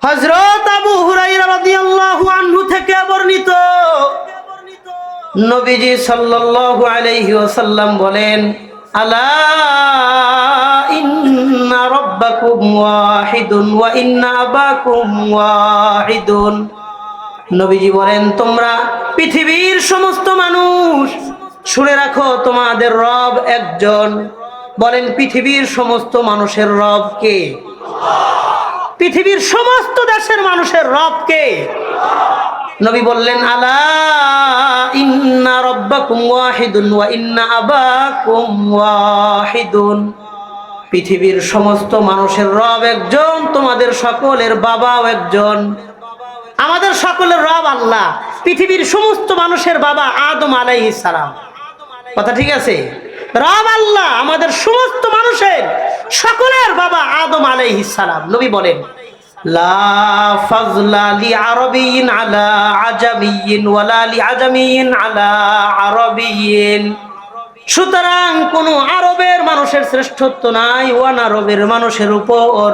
হযরত আবু হুরায়রা রাদিয়াল্লাহু আনহু থেকে বর্ণিত, নবীজি সাল্লাল্লাহু আলাইহি ওয়াসাল্লাম বলেন, আলা ইন্না রাব্বাকুম ওয়াহিদুন ওয়া ইন্না আবাকুম ওয়াহিদুন। নবীজি বলেন, তোমরা পৃথিবীর সমস্ত মানুষ শুনে রাখো, তোমাদের রব একজন। বলেন, পৃথিবীর সমস্ত মানুষের রব কে? পৃথিবীর সমস্ত দেশের মানুষের রব কে? নবী বললেন, আলা ইন্না রাব্বাকুম ওয়াহিদুন ওয়া ইন্না আবাকুম ওয়াহিদুন। পৃথিবীর সমস্ত মানুষের রব একজন, তোমাদের সকলের বাবাও একজন। আমাদের সকলের রব আল্লাহ, পৃথিবীর সমস্ত মানুষের বাবা আদম আলাইহিস সালাম। কথা ঠিক আছে? রব আল্লাহ, আমাদের সমস্ত মানুষের সকলের বাবা আদম আলাইহিস সালাম। নবী বলেন, লা ফাযলা লি আরাবিয়্যিন আলা আজামিয়্যিন ওয়ালা লি আজামিয়্যিন আলা আরাবিয়্যিন। সুতরাং কোন আরবের মানুষের শ্রেষ্ঠত্ব নাই অনারবের মানুষের উপর,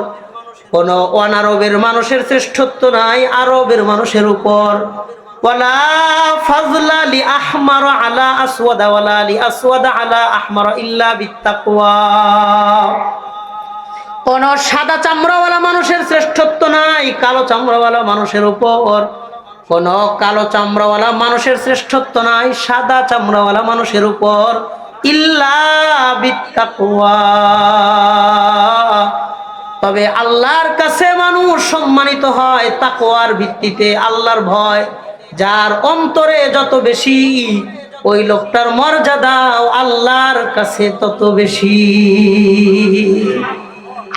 কোন অনারবের মানুষের শ্রেষ্ঠত্ব নাই আরবের মানুষের উপর। ওয়ালা ফাযলা লি আহমার আলা আসওয়াদ ওয়ালা লি আসওয়াদ আলা আহমার ইল্লা বিত্তাকওয়া। কোন সাদা চামড়াওয়ালা মানুষের শ্রেষ্ঠত্ব নাই কালো চামড়াওয়ালা মানুষের উপর, কোন কালো চামড়াওয়ালা মানুষের শ্রেষ্ঠত্ব নাই সাদা চামড়াওয়ালা মানুষের উপর, ইল্লা বিত্তাকওয়া। তবে আল্লাহর কাছে মানুষ সম্মানিত হয় তাকওয়ার ভিত্তিতে, আল্লাহর ভয় যার অন্তরে যত বেশি, ওই লোকটার মর্যাদাও আল্লাহর কাছে তত বেশি।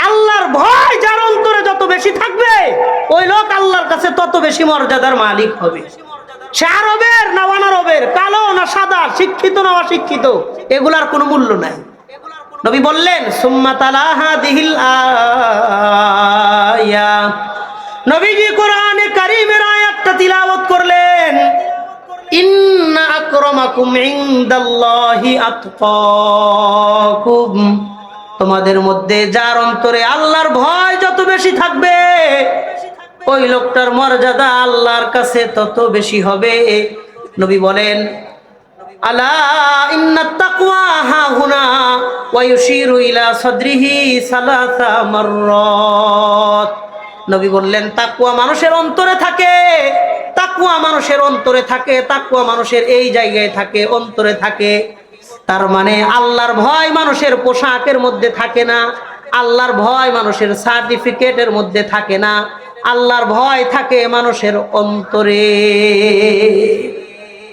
আল্লাহর ভয় যার অন্তরে যত বেশি থাকবে, ওই লোক আল্লাহর কাছে তত বেশি মর্যাদার মালিক হবে। সে আরবের না অনারবের, কালো না সাদা, শিক্ষিত না অশিক্ষিত, এগুলার কোনো মূল্য নাই। নবী বললেন, সুম্মা তালা হাদিহিল আয়া। নবীজি কোরআনে কারীমের আয়াতটা তিলাওয়াত করলেন, ইন্না আকরামাকুম ইনদাল্লাহি আতকাকুম। তোমাদের মধ্যে যার অন্তরে আল্লাহর ভয় যত বেশি থাকবে, ওই লোকটার মর্যাদা আল্লাহর কাছে তত বেশি হবে। নবী বলেন, আলা ইন্নাত তাকওয়া হাহুনা ওয়া ইউশিরু ইলা সাদরিহি সালাসা মাররাত। নবী বললেন, তাকওয়া মানুষের অন্তরে থাকে, তাকওয়া মানুষের অন্তরে থাকে, তাকওয়া মানুষের এই জায়গায় থাকে, অন্তরে থাকে। তার মানে আল্লাহর ভয় মানুষের পোশাকের মধ্যে থাকে না, আল্লাহর ভয় মানুষের সার্টিফিকেটের মধ্যে থাকে না, আল্লাহর ভয় থাকে মানুষের অন্তরে।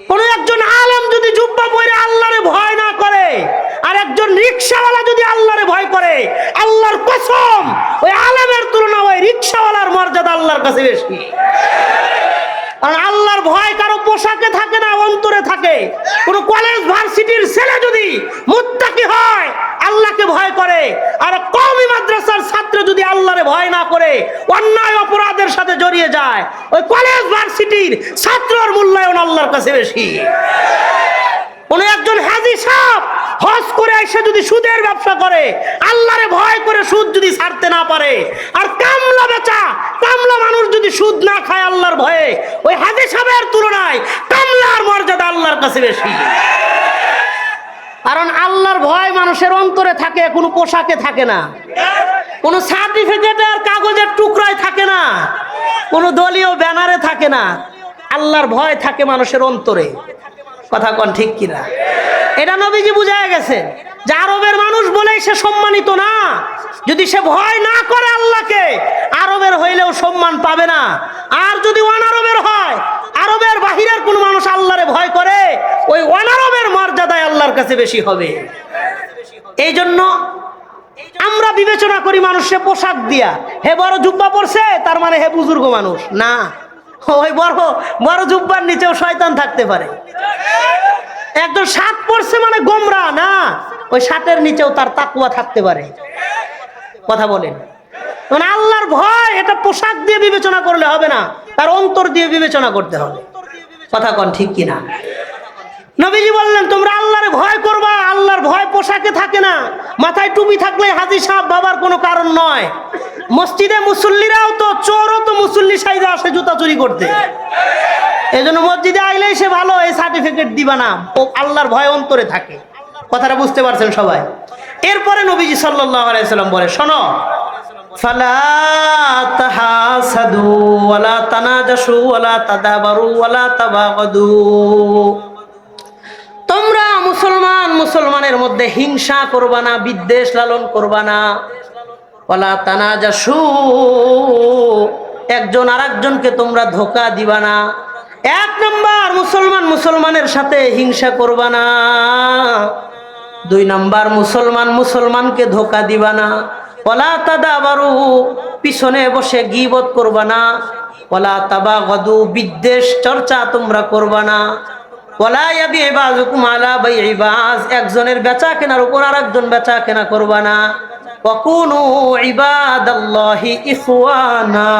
কোন একজন আলেম যদি জুব্বা পরে আল্লাহরে ভয় না করে, আর একজন রিকশাওয়ালা যদি আল্লাহরে ভয় করে, আল্লাহর কসম ওই আলেমের তুলনায় ওই রিকশাওয়ালার মর্যাদা আল্লাহর কাছে বেশি। কারণ আল্লাহর ভয় কারো পোশাকে থাকে না, অন্তরে থাকে। কোন কলেজ ভার্সিটির ছেলে যদি মুত্তাকি হয়, আল্লাহকে ভয় করে, আর কওমি মাদ্রাসার ছাত্র যদি আল্লাহরে ভয় না করে, অন্যায় অপরাধের সাথে জড়িয়ে যায়, ওই কলেজ ভার্সিটির ছাত্রর মূল্যায়ন আল্লাহর কাছে বেশি। কোন একজন হাজী সাহেব হজ করে এসে যদি সুদের ব্যবসা করে, আল্লাহরে ভয় করে সুদ যদি ছাড়তে না পারে, আর কামলা বেচা কামলা মানুষ যদি সুদ না খায় আল্লাহর ভয়ে, ওই হাজী সাহেবের তুলনায় কামলার মর্যাদা আল্লাহর কাছে বেশি। কারণ আল্লাহর ভয় মানুষের অন্তরে থাকে, কোনো পোশাকে থাকে না, কোনো সার্টিফিকেটের কাগজের টুকরায় থাকে না, কোনো দলীয় ব্যানারে থাকে না। আল্লাহর ভয় থাকে মানুষের অন্তরে। কথা কোন ঠিক কিনা? এটা নবীজি বুঝায় গেছে যে আরবের মানুষ বলেই সে সম্মানিত না। যদি সে ভয় না করে আল্লাহকে, আরবের হইলেও সম্মান পাবে না। আর যদি অনারবের হয়, আরবের বাহিরের কোন মানুষ আল্লাহরে ভয় করে, ওই অনারবের মর্যাদায় আল্লাহর কাছে বেশি হবে। এই জন্য আমরা বিবেচনা করি মানুষের পোশাক দিয়া, হে বড় জুব্বা পরছে তার মানে হে বুজুর্গ মানুষ না, ওই বড় বড় জুব্বার নিচেও শয়তান থাকতে পারে। একজন শার্ট পরছে মানে গোমরা না, ওই শার্টের নিচেও তার তাকওয়া থাকতে পারে। কথা বলেন, মানে আল্লাহর ভয় এটা পোশাক দিয়ে বিবেচনা করলে হবে না, তার অন্তর দিয়ে বিবেচনা করতে হবে। কথা কোন ঠিক কিনা? নবীজি বললেন, তোমরা আল্লাহরে ভয় করবা। আল্লাহর ভয় পোশাকে থাকে না, মাথায় টুপি থাকলে হাজী সাহেব বাবার কোনো কারণ নয়। মসজিদে মুসল্লিরাও তো চোরও তো চুরি করতে। এই জন্য মসজিদে আইলেই সে ভালো, এই সার্টিফিকেট দিবা না, ও আল্লাহর ভয় অন্তরে থাকে। কথাটা বুঝতে পারছেন সবাই? এরপরে নবীজি সাল্লাল্লাহু আলাইহি সাল্লাম বলে, শোনো, ফালা তাহাসাদু ওয়ালা তানাজাসু ওয়ালা তাদাবারু ওয়ালা তাবাগাদু। তোমরা মুসলমানের মধ্যে হিংসা করবা না, বিদ্বেষ লালন করবা না। ওয়ালা তানাজাসু, একজন আরেকজনকে তোমরা ধোঁকা দিবা না। এক নাম্বার, মুসলমানের সাথে হিংসা করবা না। দুই নাম্বার, মুসলমানকে ধোঁকা দিবা না। ওয়ালা তাদাবারু, পিছনে বসে গীবত করবা না। ওয়ালা তাবাগাদু, বিদ্বেষ চর্চা তোমরা করবা না। ওয়ালা ইয়াবিউ বাযুকুম আলা বাইই বায, একজনের বেচা কেনার উপর আরেকজন বেচা কেনা করবা না। ওয়াকুনু ইবাদাল্লাহি ইখওয়ানা,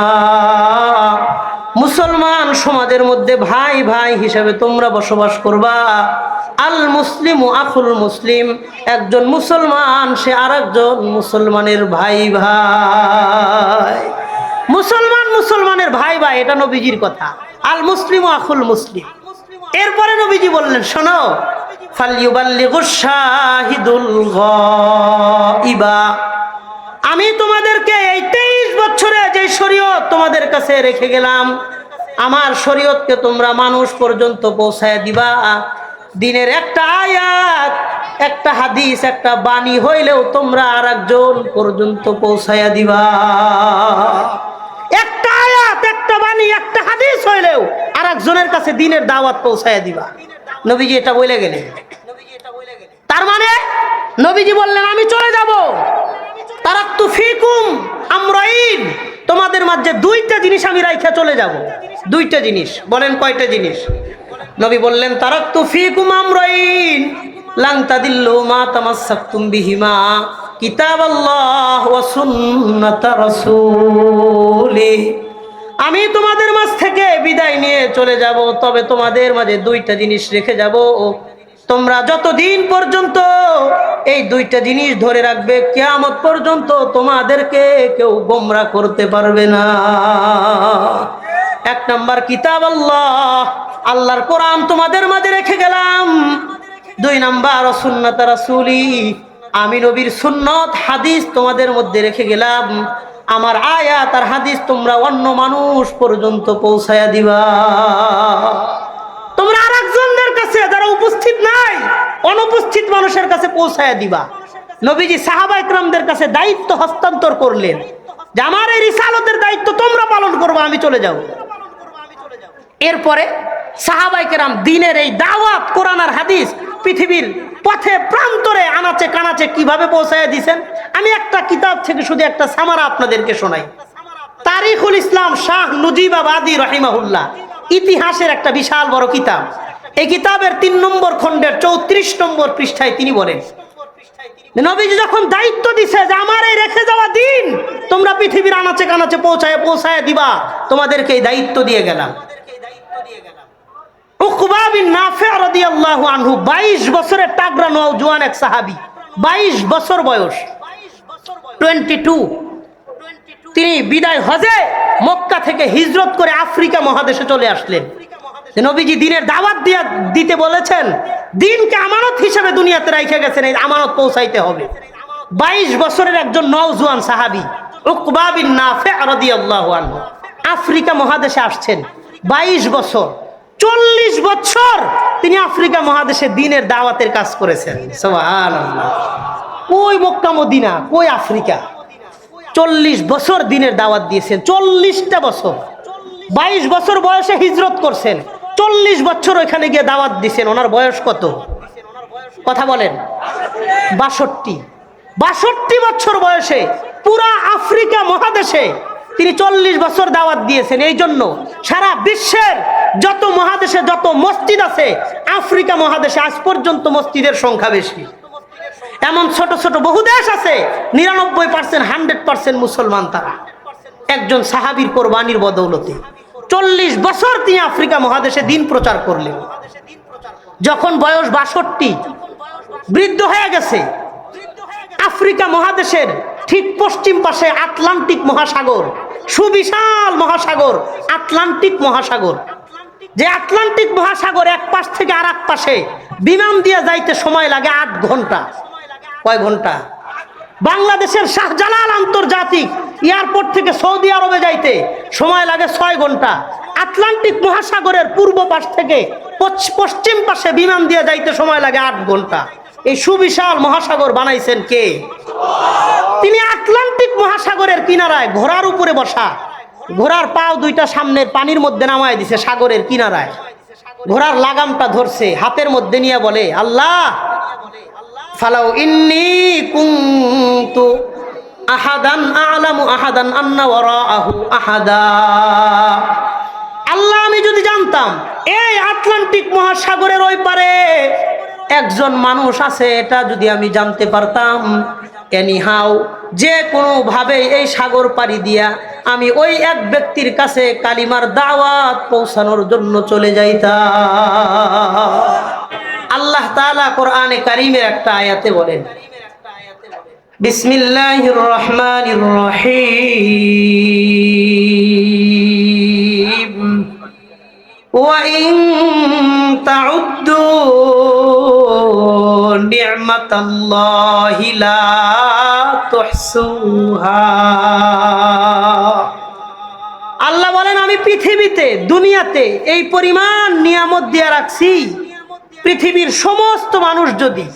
মুসলমান সমাজের মধ্যে ভাই ভাই হিসেবে তোমরা বসবাস করবা। আল মুসলিমু আখুল মুসলিম, একজন মুসলমান সে আরেকজন মুসলমানের ভাই ভাই। মুসলমানের ভাই ভাই, এটা নবীজির কথা। আল মুসলিমু আখুল মুসলিম। এরপরে নবীজি বললেন, শোনো, ফালইউবাল্লিগুশ শাহিদুল গায়বা, আমি তোমাদেরকে এই 23 বছরে যে শরীয়ত তোমাদের কাছে রেখে গেলাম, আমার শরীয়তকে তোমরা মানুষ পর্যন্ত পৌঁছায় দিবা। দিনের একটা আয়াত, একটা হাদিস, একটা বাণী হইলেও তোমরা আরেকজন পর্যন্ত পৌঁছায়া দিবা। একটা আয়াত, একটা বাণী, একটা হাদিস হইলেও আরেকজনের কাছে দিনের দাওয়াত পৌঁছায়া দিবা। নবীজি এটা বলে গেলেন। তার মানে নবীজি বললেন, আমি চলে যাব। তারাক্তু ফিকুম আমরাইন, তোমাদের মাঝে দুইটা জিনিস আমি রাইখা চলে যাব। দুইটা জিনিস। বলেন কয়টা জিনিস? নবী বললেন, তারাক্তু ফিকুম আমরাইন লান তাদিল্লু মা তামাসসাকতুম বিহিমা কিতাবাল্লাহ ওয়া সুন্নাতা রাসূলি। আমি তোমাদের মাঝ থেকে বিদায় নিয়ে চলে যাব, তবে তোমাদের মাঝে দুইটা জিনিস রেখে যাব। তোমরা যতদিন পর্যন্ত এই দুইটা জিনিস ধরে রাখবে, কিয়ামত পর্যন্ত তোমাদেরকে কেউ গোমরাহ করতে পারবে না। এক নাম্বার, কিতাব আল্লাহ, আল্লাহর কোরআন তোমাদের মাঝে রেখে গেলাম। দুই নাম্বার, সুন্নাত রাসূলি, আমি নবীর সুন্নত হাদিস তোমাদের মধ্যে রেখে গেলাম। আমার আয়াত আর হাদিস তোমরা অন্য মানুষ পর্যন্ত পৌঁছায়া দিবা। তোমরা আরেকজনদের কাছে, যারা উপস্থিত নাই, অনুপস্থিত মানুষের কাছে পৌঁছায়া দিবা। নবীজি সাহাবা ইকরামদের কাছে দায়িত্ব হস্তান্তর করলেন যে আমার এই রিসালতের দায়িত্ব তোমরা পালন করবে, আমি চলে যাব। এরপরে সাহাবা ইকরাম দিনের এই দাওয়াত, কোরআন আর হাদিস পৃথিবীর পথে প্রান্তরে আনাচে কানাচে কিভাবে পৌঁছায়া দিয়েছেন, আমি একটা কিতাব থেকে শুধু একটা সামারা আপনাদেরকে শোনাই। তারিখুল ইসলাম শাহ নুজিবাবাদী রাহিমাহুল্লাহ, ইতিহাসের একটা বিশাল বড় কিতাব। এই কিতাবের 3 নম্বর খণ্ডের 34 নম্বর পৃষ্ঠায় তিনি বলেন, নবীজি যখন দায়িত্ব দিছে যে আমার এই রেখে যাওয়া দিন তোমরা পৃথিবীর আনাচে কানাচে পৌঁছায় দিবা, তোমাদেরকে এই দায়িত্ব দিয়ে গেলাম। উকবা বিন নাফি রাদিয়াল্লাহু আনহু 22 বছরের তাগড়া নওজোয়ান এক সাহাবী, 22 বছর বয়স, 22। তিনি বিদায় হজে মক্কা থেকে হিজরত করে আফ্রিকা মহাদেশে চলে আসলেন। নবীজি দিনের দাওয়াত দিতে বলেছেন, দিনকে আমানত হিসেবে দুনিয়াতে রাইখে গেছেন, এই আমানত পৌঁছাইতে হবে। 22 বছরের একজন নওজোয়ান সাহাবী উকবা বিন নাফি রাদিয়াল্লাহু আনহু আফ্রিকা মহাদেশে আসছেন। 22 বছর, 40 বছর তিনি আফ্রিকা মহাদেশে দিনের দাওয়াতের কাজ করেছেন। সুবহানাল্লাহ। কই মক্কা মদিনা, কই আফ্রিকা, 40 বছর দিনের দাওয়াত দিয়েছেন। 40টা বছর, 22 বছর বয়সে হিজরত করছেন, 40 বছর ওইখানে গিয়ে দাওয়াত দিয়েছেন। ওনার বয়স কত? কথা বলেন। 62 বছর বয়সে পুরা আফ্রিকা মহাদেশে তিনি 40 বছর দাওয়াত দিয়েছেন। এই জন্য সারা বিশ্বের যত মহাদেশে যত মসজিদ আছে, আফ্রিকা মহাদেশে আজ পর্যন্ত মসজিদের সংখ্যা বেশি। এমন ছোট ছোট বহু দেশ আছে 99% 100% মুসলমান। তারা একজন সাহাবীর কোরবানির বদৌলতে 40 বছর তিনি আফ্রিকা মহাদেশে দিন প্রচার করলেন। যখন বয়স 62, বৃদ্ধ হয়ে গেছে, আফ্রিকা মহাদেশের ঠিক পশ্চিম পাশে আটলান্টিক মহাসাগর, সুবিশাল মহাসাগর আটলান্টিক মহাসাগর। যে আটলান্টিক মহাসাগর এক পাশ থেকে আর এক পাশে বিমান দিয়ে যাইতে সময় লাগে 8 ঘন্টা। কয় ঘন্টা? বাংলাদেশের শাহজালাল আন্তর্জাতিক এয়ারপোর্ট থেকে সৌদি আরবে যাইতে সময় লাগে 6 ঘন্টা। আটলান্টিক মহাসাগরের পূর্ব পাশ থেকে পশ্চিম পাশে বিমান দিয়ে যাইতে সময় লাগে 8 ঘন্টা। এই সুবিশাল মহাসাগর বানাইছেন কে? তিনি আটলান্টিক মহাসাগরের কিনারায় ঘোড়ার উপরে বসা, ঘোড়ার পাও দুইটা সামনের পানির মধ্যে নামায় দিছে সাগরের কিনারায়, ঘোড়ার লাগামটা ধরছে হাতের মধ্যে নিয়ে বলে, আল্লাহ ফালাউ ইন্নী কুনতু আহাদান আ'লামু আহাদান আন্না ওয়ারাআহু আহাদা। আল্লাহ, আমি যদি জানতাম এই আটলান্টিক মহাসাগরের ওই পারে একজন মানুষ আছে, এটা যদি আমি জানতে পারতাম, এনিহাও যে কোনো ভাবে এই সাগর পাড়ি দিয়া আমি ওই এক ব্যক্তির কাছে কালিমার দাওয়াত পৌঁছানোর জন্য চলে যাইতাম। আল্লাহ তাআলা কোরআনে কারীমের একটা আয়াতে বলেন, বিসমিল্লাহির রহমানির রহিম, ওয়া ইন তাউদ্দু নি'মাতাল্লাহি লা তুহসুহা। আল্লাহ বলেন, আমি পৃথিবীতে দুনিয়াতে এই পরিমাণ নিয়ামত দিয়ে রাখছি, পৃথিবীর সমস্ত মানুষ যদি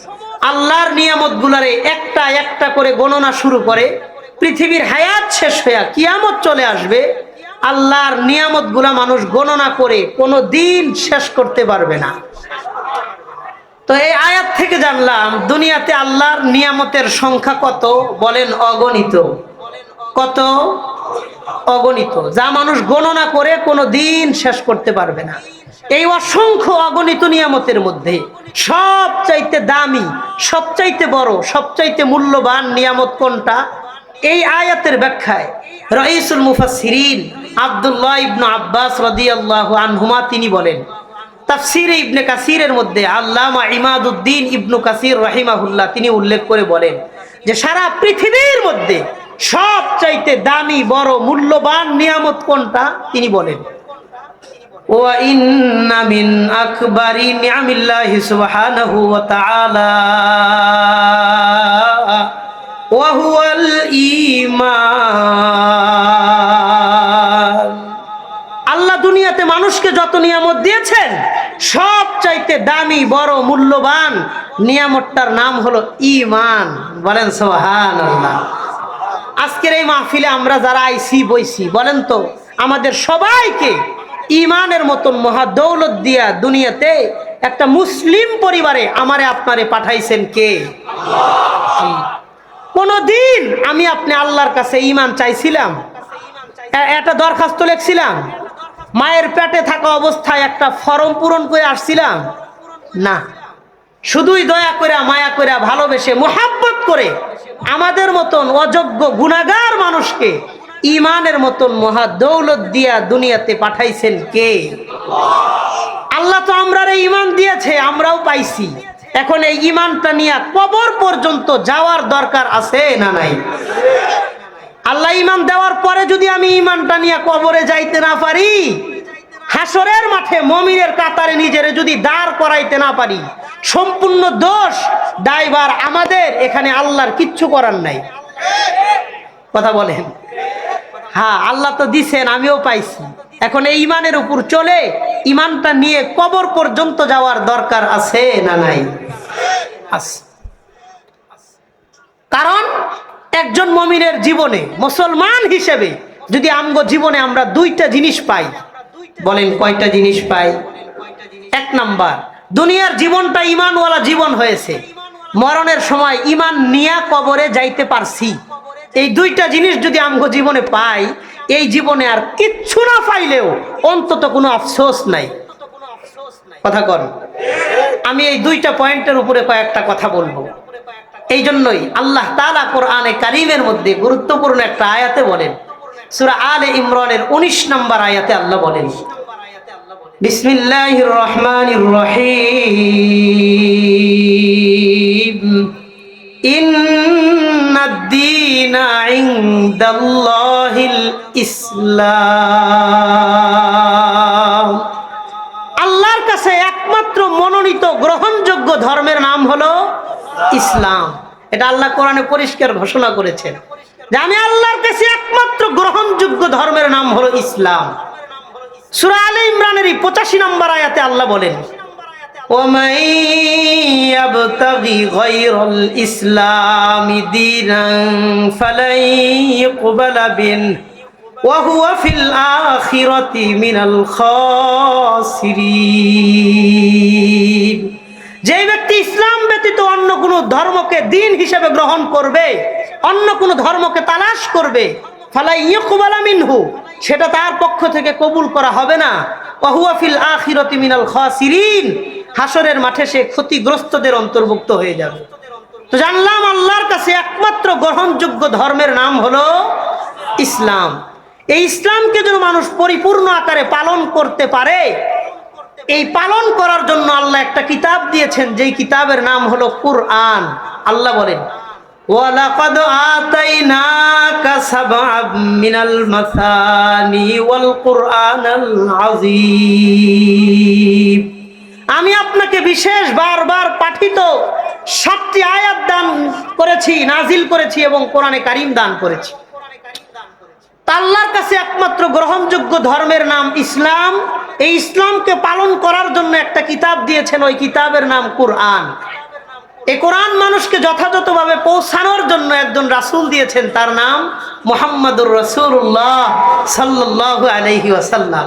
আল্লাহর নিয়ামত গুলারে একটা একটা করে গণনা শুরু করে, পৃথিবীর হায়াত শেষ হইয়া কিয়ামত চলে আসবে, আল্লাহর নিয়ামত গুলা মানুষ গণনা করে কোনো দিন শেষ করতে পারবে না। তো এই আয়াত থেকে জানলাম দুনিয়াতে আল্লাহর নিয়ামতের সংখ্যা কত? বলেন অগণিত। কত? অগণিত, যা মানুষ গণনা করে কোনো দিন শেষ করতে পারবে না। এই অসংখ্য অগণিত নিয়ামতের মধ্যে সবচাইতে দামি, সবচাইতে বড়, সবচাইতে মূল্যবান নিয়ামত কোনটা? এই আয়াতের ব্যাখ্যায় রাইসুল মুফাসসিরিন আব্দুল্লাহ ইবনে আব্বাস রাদিয়াল্লাহু আনহুমা তিনি বলেন, তাফসীরে ইবনে কাসিরের মধ্যে আল্লামা ইমাদউদ্দিন ইবনে কাসির রাহিমাহুল্লাহ তিনি উল্লেখ করে বলেন যে সারা পৃথিবীর মধ্যে সবচাইতে দামি, বড়, মূল্যবান নিয়ামত কোনটা? তিনি বলেন, ওয়া ইন্না মিন আকবারি নিআমিল্লাহি সুবহানাহু ওয়া তাআলা ওয়া হুয়াল ঈমান। আল্লাহ দুনিয়াতে মানুষকে যত নিয়ামত দিয়েছেন সবচাইতে দামি, বড়, মূল্যবান নিয়ামতটার নাম হলো ঈমান। বলেন সুবহানাল্লাহ। আজকের এই মাহফিলে আমরা যারা আইছি বইছি, বলেন তো আমাদের সবাইকে ঈমানের মতন মহা দৌলত দিয়া দুনিয়াতে একটা মুসলিম পরিবারে আমারে আপনারে পাঠাইছেন কে? আল্লাহ। কোনদিন আমি আপনি আল্লাহর কাছে ঈমান চাইছিলাম? একটা দরখাস্ত লিখছিলাম? মায়ের পেটে থাকা অবস্থায় একটা ফর্ম পূরণ করে আসছিলাম? না, শুধুই দয়া করে, মায়া করে, ভালোবেসে, মোহাব্বত করে আমাদের মতন অযোগ্য গুনাহগার মানুষকে ঈমানের মতন মহা দৌলত দিয়া দুনিয়াতে পাঠাইছেন কে? আল্লাহ তো আমরারে ঈমান দিয়েছে, আমরাও পাইছি। এখন এই ঈমানটা নিয়ে কবর পর্যন্ত যাওয়ার দরকার আছে না নাই? আল্লাহ ঈমান দেওয়ার পরে যদি আমি ঈমানটা নিয়ে কবরে যাইতে না পারি, হাসরের মাঠে মুমিনের কাতারে নিজেরে যদি দাঁড় করাইতে না পারি, সম্পূর্ণ দোষ দায়ভার আমাদের। এখানে আল্লাহর কিচ্ছু করার নাই। কথা বলেন? হ্যাঁ, আল্লাহ তো দিছেন, আমিও পাইছি। এখন এই ঈমানের উপর চলে ঈমানটা নিয়ে কবর পর্যন্ত যাওয়ার দরকার আছে না নাই? আছে। কারণ একজন মুমিনের জীবনে, মুসলমান হিসেবে যদি আমগো জীবনে আমরা দুইটা জিনিস পাই, বলেন কয়টা জিনিস পাই? এক নাম্বার, দুনিয়ার জীবনটা ঈমানওয়ালা জীবন হয়েছে, মরণের সময় ঈমান নিয়া কবরে যাইতে পারছি। এই দুইটা জিনিস যদি আমগো জীবনে পাই, এই জীবনে আর কিচ্ছু না পাইলেও অন্তত কোনো আফসোস নাই। কথা কন? আমি এই দুইটা পয়েন্টের উপরে কয়েকটা কথা বলবো। এই জন্যই আল্লাহ তাআলা কোরআনে কারীমের মধ্যে গুরুত্বপূর্ণ একটা আয়াতে বলেন, সূরা আলে ইমরানের 19 নম্বর আয়াতে আল্লাহ বলেন, বিসমিল্লাহির রহমানির রহিম, ইন্নাদ দীনা ইনদাল্লাহিল ইসলাম। আল্লাহর কাছে একমাত্র মনোনীত গ্রহণযোগ্য ধর্মের নাম হলো ইসলাম। এটা আল্লাহ কোরআনে পরিষ্কার ঘোষণা করেছেন যে আমি আল্লাহর কাছে একমাত্র গ্রহণযোগ্য ধর্মের নাম হলো ইসলাম। সূরা আলে ইমরানের 85 নম্বর আয়াতে আল্লাহ বলেন, وَمَن يَبْتَغِي غَيْرَ الْإِسْلَامِ دِينًا فَلَن يُقْبَلَ مِنْهُ وَهُوَ فِي الْآخِرَةِ مِنَ الْخَاسِرِينَ। যে ব্যক্তি ইসলাম ব্যতীত অন্য কোনো ধর্মকে দ্বীন হিসেবে গ্রহণ করবে, অন্য কোনো ধর্মকে তালাশ করবে, ফালা ইয়ুকবালা মিনহু, সেটা তার পক্ষ থেকে কবুল করা হবে না। ওয়া হুয়া ফিল আখিরাতি মিনাল খাসিরিন, হাসরের মাঠে সে ক্ষতিগ্রস্তদের অন্তর্ভুক্ত হয়ে যাবে। তো জানলাম আল্লাহর কাছে একমাত্র গ্রহণযোগ্য ধর্মের নাম হলো ইসলাম। এই ইসলামকে যেন মানুষ পরিপূর্ণ আকারে পালন করতে পারে, এই পালন করার জন্য আল্লাহ একটা কিতাব দিয়েছেন, যেই কিতাবের নাম হলো কুরআন। আল্লাহ বলেন, ওয়ালাকাদ আতাইনাকা সাবআম মিনাল মাসানি ওয়াল কুরআনাল আযীম। আমি আপনাকে বিশেষ বারবার পাঠিত 7টি আয়াত দান করেছি, নাজিল করেছি এবং কোরআনে কারীম দান করেছি। আল্লাহর কাছে একমাত্র গ্রহণযোগ্য ধর্মের নাম ইসলাম। এই ইসলামকে পালন করার জন্য একটা কিতাব দিয়েছেন, ওই কিতাবের নাম কুরআন। এই কোরআন মানুষকে যথাযথভাবে পৌঁছানোর জন্য একজন রাসূল দিয়েছেন, তার নাম মুহাম্মাদুর রাসূলুল্লাহ সাল্লাল্লাহু আলাইহি ওয়াসাল্লাম।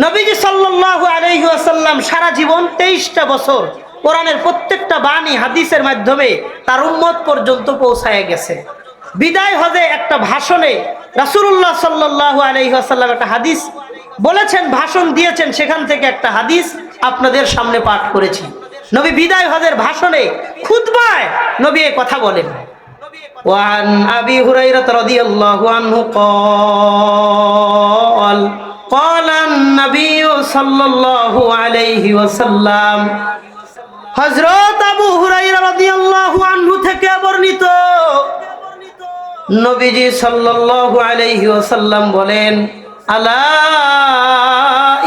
নবীজি সাল্লাল্লাহু আলাইহি ওয়াসাল্লাম সারা জীবন 23টা বছর কোরআনের প্রত্যেকটা বাণী হাদিসের মাধ্যমে তার উম্মত পর্যন্ত পৌঁছায় গেছে। বিদায় হজে একটা ভাষণে রাসূলুল্লাহ সাল্লাল্লাহু আলাইহি ওয়াসাল্লাম একটা হাদিস বলেছেন, ভাষণ দিয়েছেন, সেখান থেকে একটা হাদিস আপনাদের সামনে পাঠ করেছি। নবী বিদায় হজের ভাষণে খুতবায় নবী এই কথা বলেন, ওয়ান আবি হুরায়রা রাদিয়াল্লাহু আনহু قال قال النبي صلى الله عليه وسلم। হযরত আবু হুরায়রা রাদিয়াল্লাহু আনহু থেকে বর্ণিত, নবীজি সাল্লাল্লাহু আলাইহি ওয়াসাল্লাম বলেন, আলা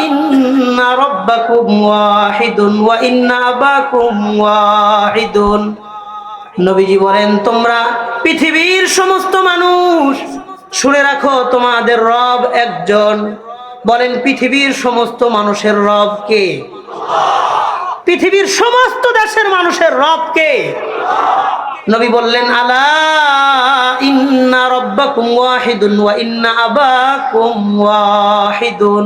ইন্না রাব্বাকুম ওয়াহিদুন ওয়া ইন্না আবাকুম ওয়াহিদুন। নবীজি বলেন, তোমরা পৃথিবীর সমস্ত মানুষ শুনে রাখো, তোমাদের রব একজন। বলেন, পৃথিবীর সমস্ত মানুষের রব কে? পৃথিবীর সমস্ত দেশের মানুষের রব কে? নবী বললেন, আলা ইন্না রাব্বাকুম ওয়াহিদুন ওয়া ইন্না আবাকুম ওয়াহিদুন।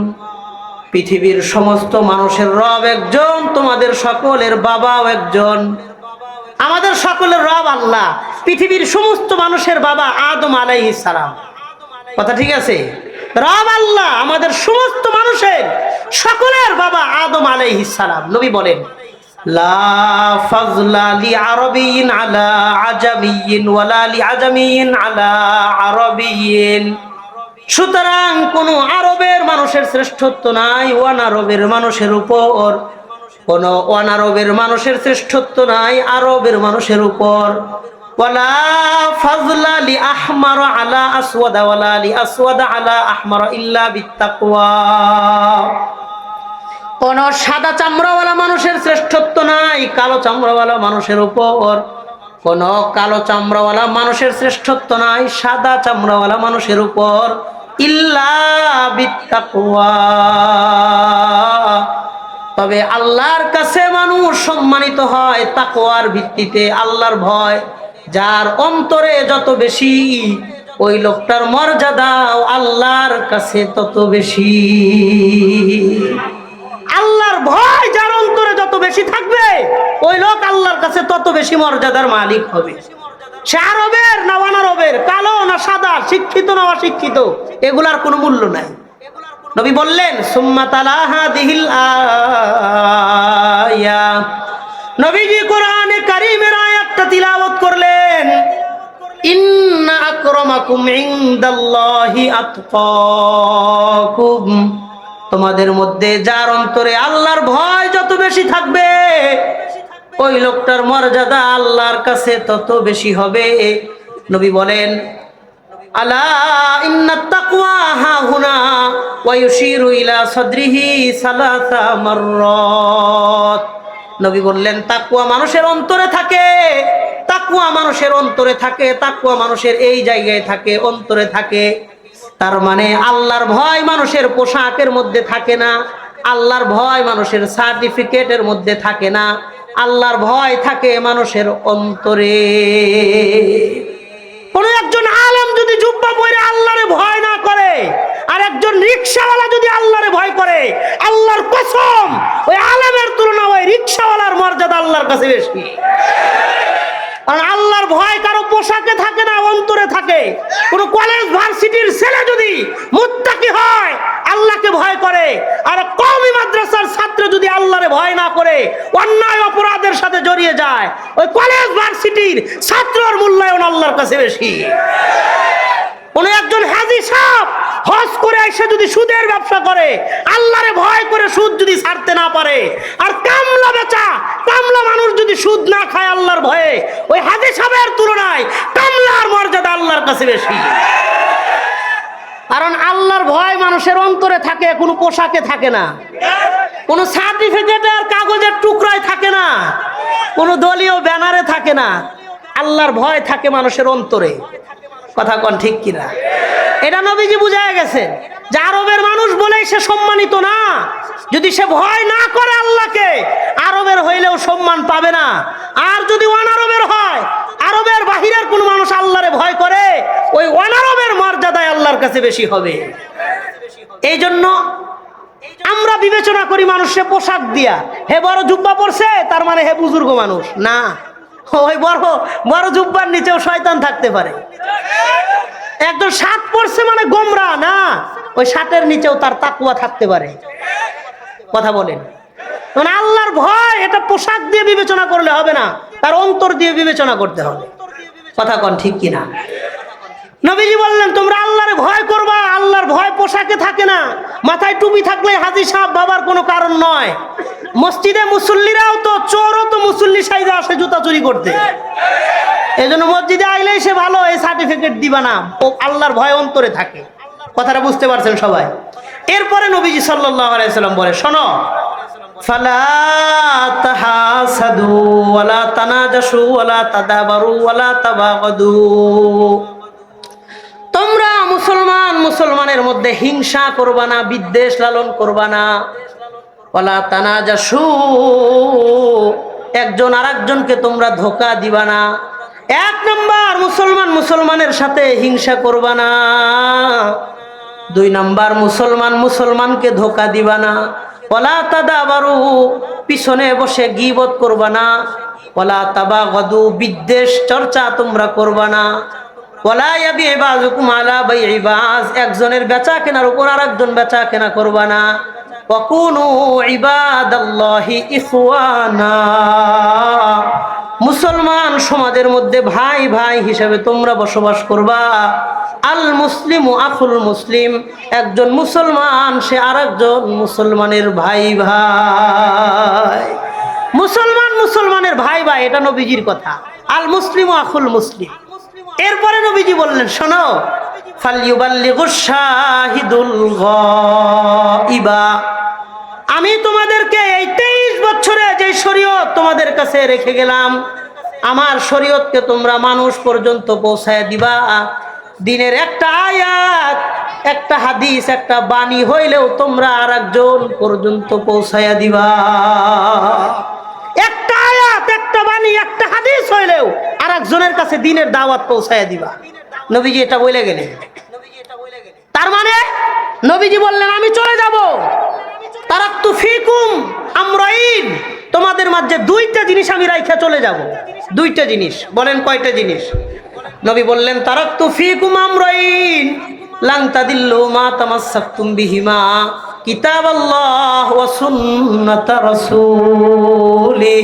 পৃথিবীর সমস্ত মানুষের রব একজন, তোমাদের সকলের বাবাও একজন। আমাদের সকলের রব আল্লাহ, পৃথিবীর সমস্ত মানুষের বাবা আদম আলাইহিস সালাম। কথা ঠিক আছে? রব আল্লাহ, আমাদের সমস্ত মানুষের সকলের বাবা আদম আলাইহিস সালাম। নবী বলেন, লা ফাযলা লি আরাবিয়্যিন আলা আজামিয়্যিন ওয়ালা লি আজামিয়্যিন আলা আরাবিয়্যিন। সুতরাং কোন আরবের মানুষের শ্রেষ্ঠত্ব নাই অনারবের মানুষের উপর, কোন অনারবের মানুষের শ্রেষ্ঠত্ব নাই আরবের মানুষের উপর। ওয়ালা ফাযলা লি আহমার আলা আসওয়াদ ওয়ালা লি আসওয়াদ আলা আহমার ইল্লা বিত্তাকওয়া। কোন সাদা চামড়াওয়ালা মানুষের শ্রেষ্ঠত্ব নাই কালো চামড়াওয়ালা মানুষের উপর, কোন কালো চামড়াওয়ালা মানুষের শ্রেষ্ঠত্ব নাই সাদা চামড়াওয়ালা মানুষের উপর, ইল্লা বিত্তাকওয়া। তবে আল্লাহর কাছে মানুষ সম্মানিত হয় তাকওয়ার ভিত্তিতে, আল্লাহর ভয় যার অন্তরে যত বেশি, ওই লোকটার মর্যাদাও আল্লাহর কাছে তত বেশি। আল্লাহর ভয় যার অন্তরে যত বেশি থাকবে, ওই লোক আল্লাহর কাছে তত বেশি মর্যাদার মালিক হবে। সে আরবের না অনারবের, কালো না সাদা, শিক্ষিত না অশিক্ষিত, এগুলার কোনো মূল্য নাই। নবী বললেন, সুম্মা তালা হাদিহিল আয়া। নবীজি কোরআনে কারীমের আয়াতটা তিলাওয়াত করলেন, ইন্না আকরামাকুম ইনদাল্লাহি আতকাকুম। তোমাদের মধ্যে যার অন্তরে আল্লাহর ভয় যত বেশি থাকবে, ওই লোকটার মর্যাদা আল্লাহর কাছে তত বেশি হবে। নবী বলেন, আলা ইন্নাত তাকওয়া হাহুনা ওয়া ইউশিরু ইলা সাদরিহি সালাসা মাররাত। নবী বললেন তাকওয়া মানুষের অন্তরে থাকে, তাকওয়া মানুষের অন্তরে থাকে, তাকওয়া মানুষের এই জায়গায় থাকে, অন্তরে থাকে। তার মানে আল্লাহর ভয় মানুষের পোশাকের মধ্যে থাকে না, আল্লাহর ভয় মানুষের সার্টিফিকেটের মধ্যে থাকে না, আল্লাহর ভয় থাকে মানুষের অন্তরে। কোন একজন আলেম যদি জুব্বা পরে আল্লাহরে ভয় না করে, আর একজন রিকশাওয়ালা যদি আল্লাহরে ভয় করে, আল্লাহর কসম ওই আলেমের তুলনায় ওই রিকশাওয়ালার মর্যাদা আল্লাহর কাছে বেশি। কারণ আল্লাহর ভয় কারো পোশাকে থাকে না, অন্তরে থাকে। কোন কলেজ ভার্সিটির ছেলে যদি মুত্তাকি হয়, আল্লাহকে ভয় করে, আর কওমি মাদ্রাসার ছাত্র যদি আল্লাহরে ভয় না করে, অন্যায় অপরাধের সাথে জড়িয়ে যায়, ওই কলেজ ভার্সিটির ছাত্রর মূল্যায়ন আল্লাহর কাছে বেশি। কোন একজন হাজী সাহেব হজ করে এসে যদি সুদের ব্যবসা করে, আল্লাহরে ভয় করে সুদ যদি ছাড়তে না পারে, আর কামলা বেচা কামলা মানুষ যদি সুদ না খায় আল্লাহর ভয়ে, ওই হাজী সাহেবের তুলনায় কামলার মর্যাদা আল্লাহর কাছে বেশি। কারণ আল্লাহর ভয় মানুষের অন্তরে থাকে, কোনো পোশাকে থাকে না, কোনো সার্টিফিকেটের কাগজের টুকরায় থাকে না, কোনো দলীয় ব্যানারে থাকে না। আল্লাহর ভয় থাকে মানুষের অন্তরে। কথা কোন ঠিক কিনা? এটা নবীজি বুঝায় গেছে যে আরবের মানুষ বলেই সে সম্মানিত না। যদি সে ভয় না করে আল্লাহকে, আরবের হইলেও সম্মান পাবে না। আর যদি অনারবের হয়, আরবের বাহিরের কোন মানুষ আল্লাহরে ভয় করে, ওই অনারবের মর্যাদায় আল্লাহর কাছে বেশি হবে। এই জন্য আমরা বিবেচনা করি মানুষের পোশাক দিয়া, হে বড় জুব্বা পরছে তার মানে হে বুজুর্গ মানুষ না, ওই বড় বড় জুব্বার নিচেও শয়তান থাকতে পারে। একজন শার্ট পরছে মানে গোমরা না, ওই শার্টের নিচেও তার তাকওয়া থাকতে পারে। কথা বলেন। মানে আল্লাহর ভয় এটা পোশাক দিয়ে বিবেচনা করলে হবে না, তার অন্তর দিয়ে বিবেচনা করতে হবে। কথা কোন ঠিক কিনা? নবীজি বললেন তোমরা আল্লাহরে ভয় করবা। আল্লাহর ভয় পোশাকে থাকে না। মাথায় টুপি থাকলে হাজী সাহেব বাবার কোনো কারণ নয়। মসজিদে মুসল্লিরাও তো, চোরও তো মুসল্লি সাইজে আসে জুতা চুরি করতে। এই জন্য মসজিদে আইলেই সে ভালো, এই সার্টিফিকেট দিবা না। ও আল্লাহর ভয় অন্তরে থাকে। কথাটা বুঝতে পারছেন সবাই? এরপরে নবীজি সাল্লাল্লাহু আলাইহি সাল্লাম বলে, শোনো, ফালা তাহাসাদু ওয়ালা তানাজাসু ওয়ালা তাদাবারু ওয়ালা তাবাগাদু। তোমরা মুসলমানের মধ্যে হিংসা করবা না, বিদ্বেষ লালন করবা না। ওয়ালা তানাজাসু, একজন আরেকজনকে তোমরা ধোঁকা দিবা না। এক নাম্বার মুসলমানের সাথে হিংসা করবা না। দুই নাম্বার মুসলমানকে ধোঁকা দিবা না। ওয়ালা তাদাবারু, পিছনে বসে গীবত করবা না। ওয়ালা তাবাগাদু, বিদ্বেষ চর্চা তোমরা করবা না। ওয়ালা ইয়াবিউ বাযুকুম আলা বাই'i বায, একজনের বেচা কেনার উপর আরেকজন বেচা কেনা করবা না। ওয়াকুনু ইবাদাল্লাহি ইখওয়ানা, মুসলমান সমাজের মধ্যে ভাই ভাই হিসেবে তোমরা বসবাস করবা। আল মুসলিমু আখুল মুসলিম, একজন মুসলমান সে আরেকজন মুসলমানের ভাই ভাই। মুসলমানের ভাই ভাই, এটা নবীজির কথা। আল মুসলিমু আখুল মুসলিম। এরপরে নবীজি বললেন, শোনো, ফালইউবাল্লিগুশ শাহিদুল গায়বা, আমি তোমাদেরকে এই 23 বছরে যে শরীয়ত তোমাদের কাছে রেখে গেলাম, আমার শরীয়তকে তোমরা মানুষ পর্যন্ত পৌঁছায় দিবা। দিনের একটা আয়াত, একটা হাদিস, একটা বাণী হইলেও তোমরা আরেকজন পর্যন্ত পৌঁছায়া দিবা। একটা আয়াত, একটা বাণী, একটা হাদিস হইলেও আরেকজনের কাছে দিনের দাওয়াত পৌঁছায়া দিবা। নবীজি এটা বলে গেলেন। তার মানে নবীজি বললেন আমি চলে যাব। তারাকতু ফিকুম আমরাইন, তোমাদের মাঝে দুইটা জিনিস আমি রাইখা চলে যাব। দুইটা জিনিস। বলেন কয়টা জিনিস? নবী বললেন তারাকতু ফিকুম আমরাইন লান তাদিল্লু মা তামাসসাকতুম বিহিমা কিতাবাল্লাহ ওয়া সুন্নাত রাসূলি।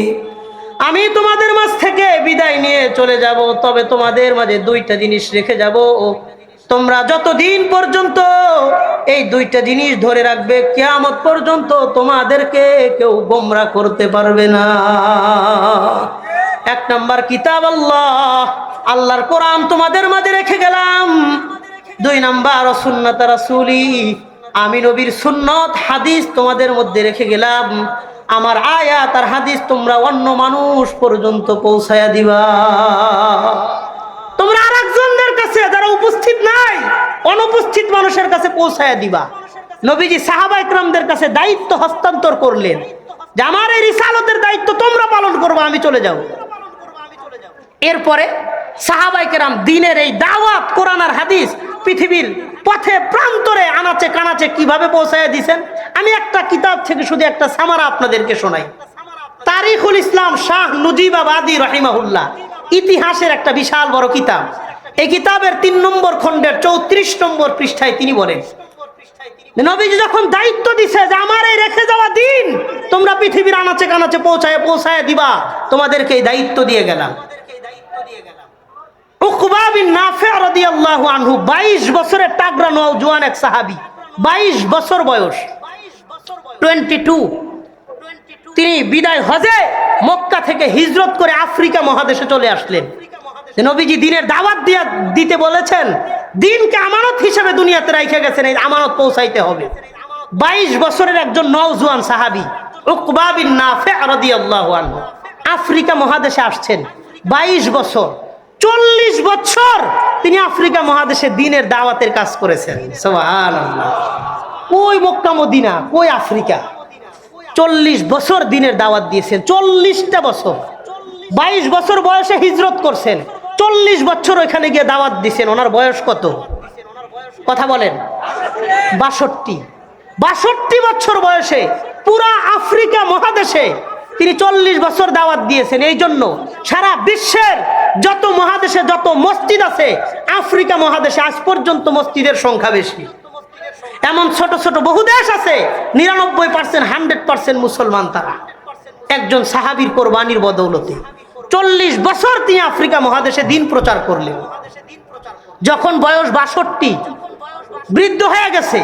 আমি তোমাদের মাঝ থেকে বিদায় নিয়ে চলে যাব, তবে তোমাদের মাঝে দুইটা জিনিস রেখে যাব। তোমরা যতদিন পর্যন্ত এই দুইটা জিনিস ধরে রাখবে, কিয়ামত পর্যন্ত তোমাদেরকে কেউ গোমরাহ করতে পারবে না। এক নাম্বার কিতাব আল্লাহ, আল্লাহর কোরআন তোমাদের মাঝে রেখে গেলাম। 2 নাম্বার সুন্নাত রাসূলি, আমি নবীর সুন্নত হাদিস তোমাদের মধ্যে রেখে গেলাম, আমার আয়াত আর হাদিস তোমরা অন্য মানুষ পর্যন্ত পৌঁছায়া দিবা। তোমরা আরেকজনদের কাছে যারা উপস্থিত নাই, অনুপস্থিত মানুষের কাছে পৌঁছায়া দিবা। নবীজি সাহাবা ইকরামদের কাছে দায়িত্ব হস্তান্তর করলেন যে আমার এই রিসালতের দায়িত্ব তোমরা পালন করবে, আমি চলে যাব। এরপরে সাহাবায়ে কেরাম দ্বীনের এই দাওয়াত কোরআন আর হাদিস পৃথিবীর পথে প্রান্তরে আনাচে কানাচে কিভাবে পৌঁছায় দিয়েছেন, আমি একটা কিতাব থেকে শুধু একটা সামারা আপনাদেরকে শোনাই। তারিখুল ইসলাম শাহ নুজিবাবাদী রাহিমাহুল্লাহ, ইতিহাসের একটা বিশাল বড় কিতাব। এই কিতাবের 3 নম্বর খণ্ডের 34 নম্বর পৃষ্ঠায় তিনি বলেন, নবীজি যখন দায়িত্ব দিছে যে আমার এই রেখে যাওয়া দিন তোমরা পৃথিবীর আনাচে কানাচে পৌঁছায় দিবা, তোমাদেরকে এই দায়িত্ব দিয়ে গেলাম। উকবা বিন নাফি রাদিয়াল্লাহু আনহু 22 বছরের তাগড়া নওজোয়ান এক সাহাবী, 22 বছর বয়স, 22। তিনি বিদায় হজে মক্কা থেকে হিজরত করে আফ্রিকা মহাদেশে চলে আসলেন। নবীজি দ্বীনের দাওয়াত দিতে বলেছেন, দ্বীনকে আমানত হিসেবে দুনিয়াতে রেখে গেছেন, এই আমানত পৌঁছাইতে হবে। 22 বছরের একজন নওজোয়ান সাহাবী উকবা বিন নাফি রাদিয়াল্লাহু আনহু আফ্রিকা মহাদেশে আসছেন। 22 বছর, 40 বছর তিনি আফ্রিকা মহাদেশে দ্বীনের দাওয়াতের কাজ করেছেন। সুবহানাল্লাহ। কই মক্কা মদিনা, কই আফ্রিকা, 40 বছর দ্বীনের দাওয়াত দিয়েছেন। 40টা বছর, 22 বছর বয়সে হিজরত করছেন, 40 বছর ওইখানে গিয়ে দাওয়াত দিয়েছেন। ওনার বয়স কত কথা বলেন? 62 বছর বয়সে পুরা আফ্রিকা মহাদেশে তিনি 40 বছর দাওয়াত দিয়েছেন। এই জন্য সারা বিশ্বের যত মহাদেশে যত মসজিদ আছে, আফ্রিকা মহাদেশে আজ পর্যন্ত মসজিদের সংখ্যা বেশি। এমন ছোট ছোট বহু দেশ আছে 99% 100% মুসলমান। তারা একজন সাহাবীর কোরবানির বদৌলতে 40 বছর তিনি আফ্রিকা মহাদেশে দ্বীন প্রচার করলেন। যখন বয়স 62, বৃদ্ধ হয়ে গেছে,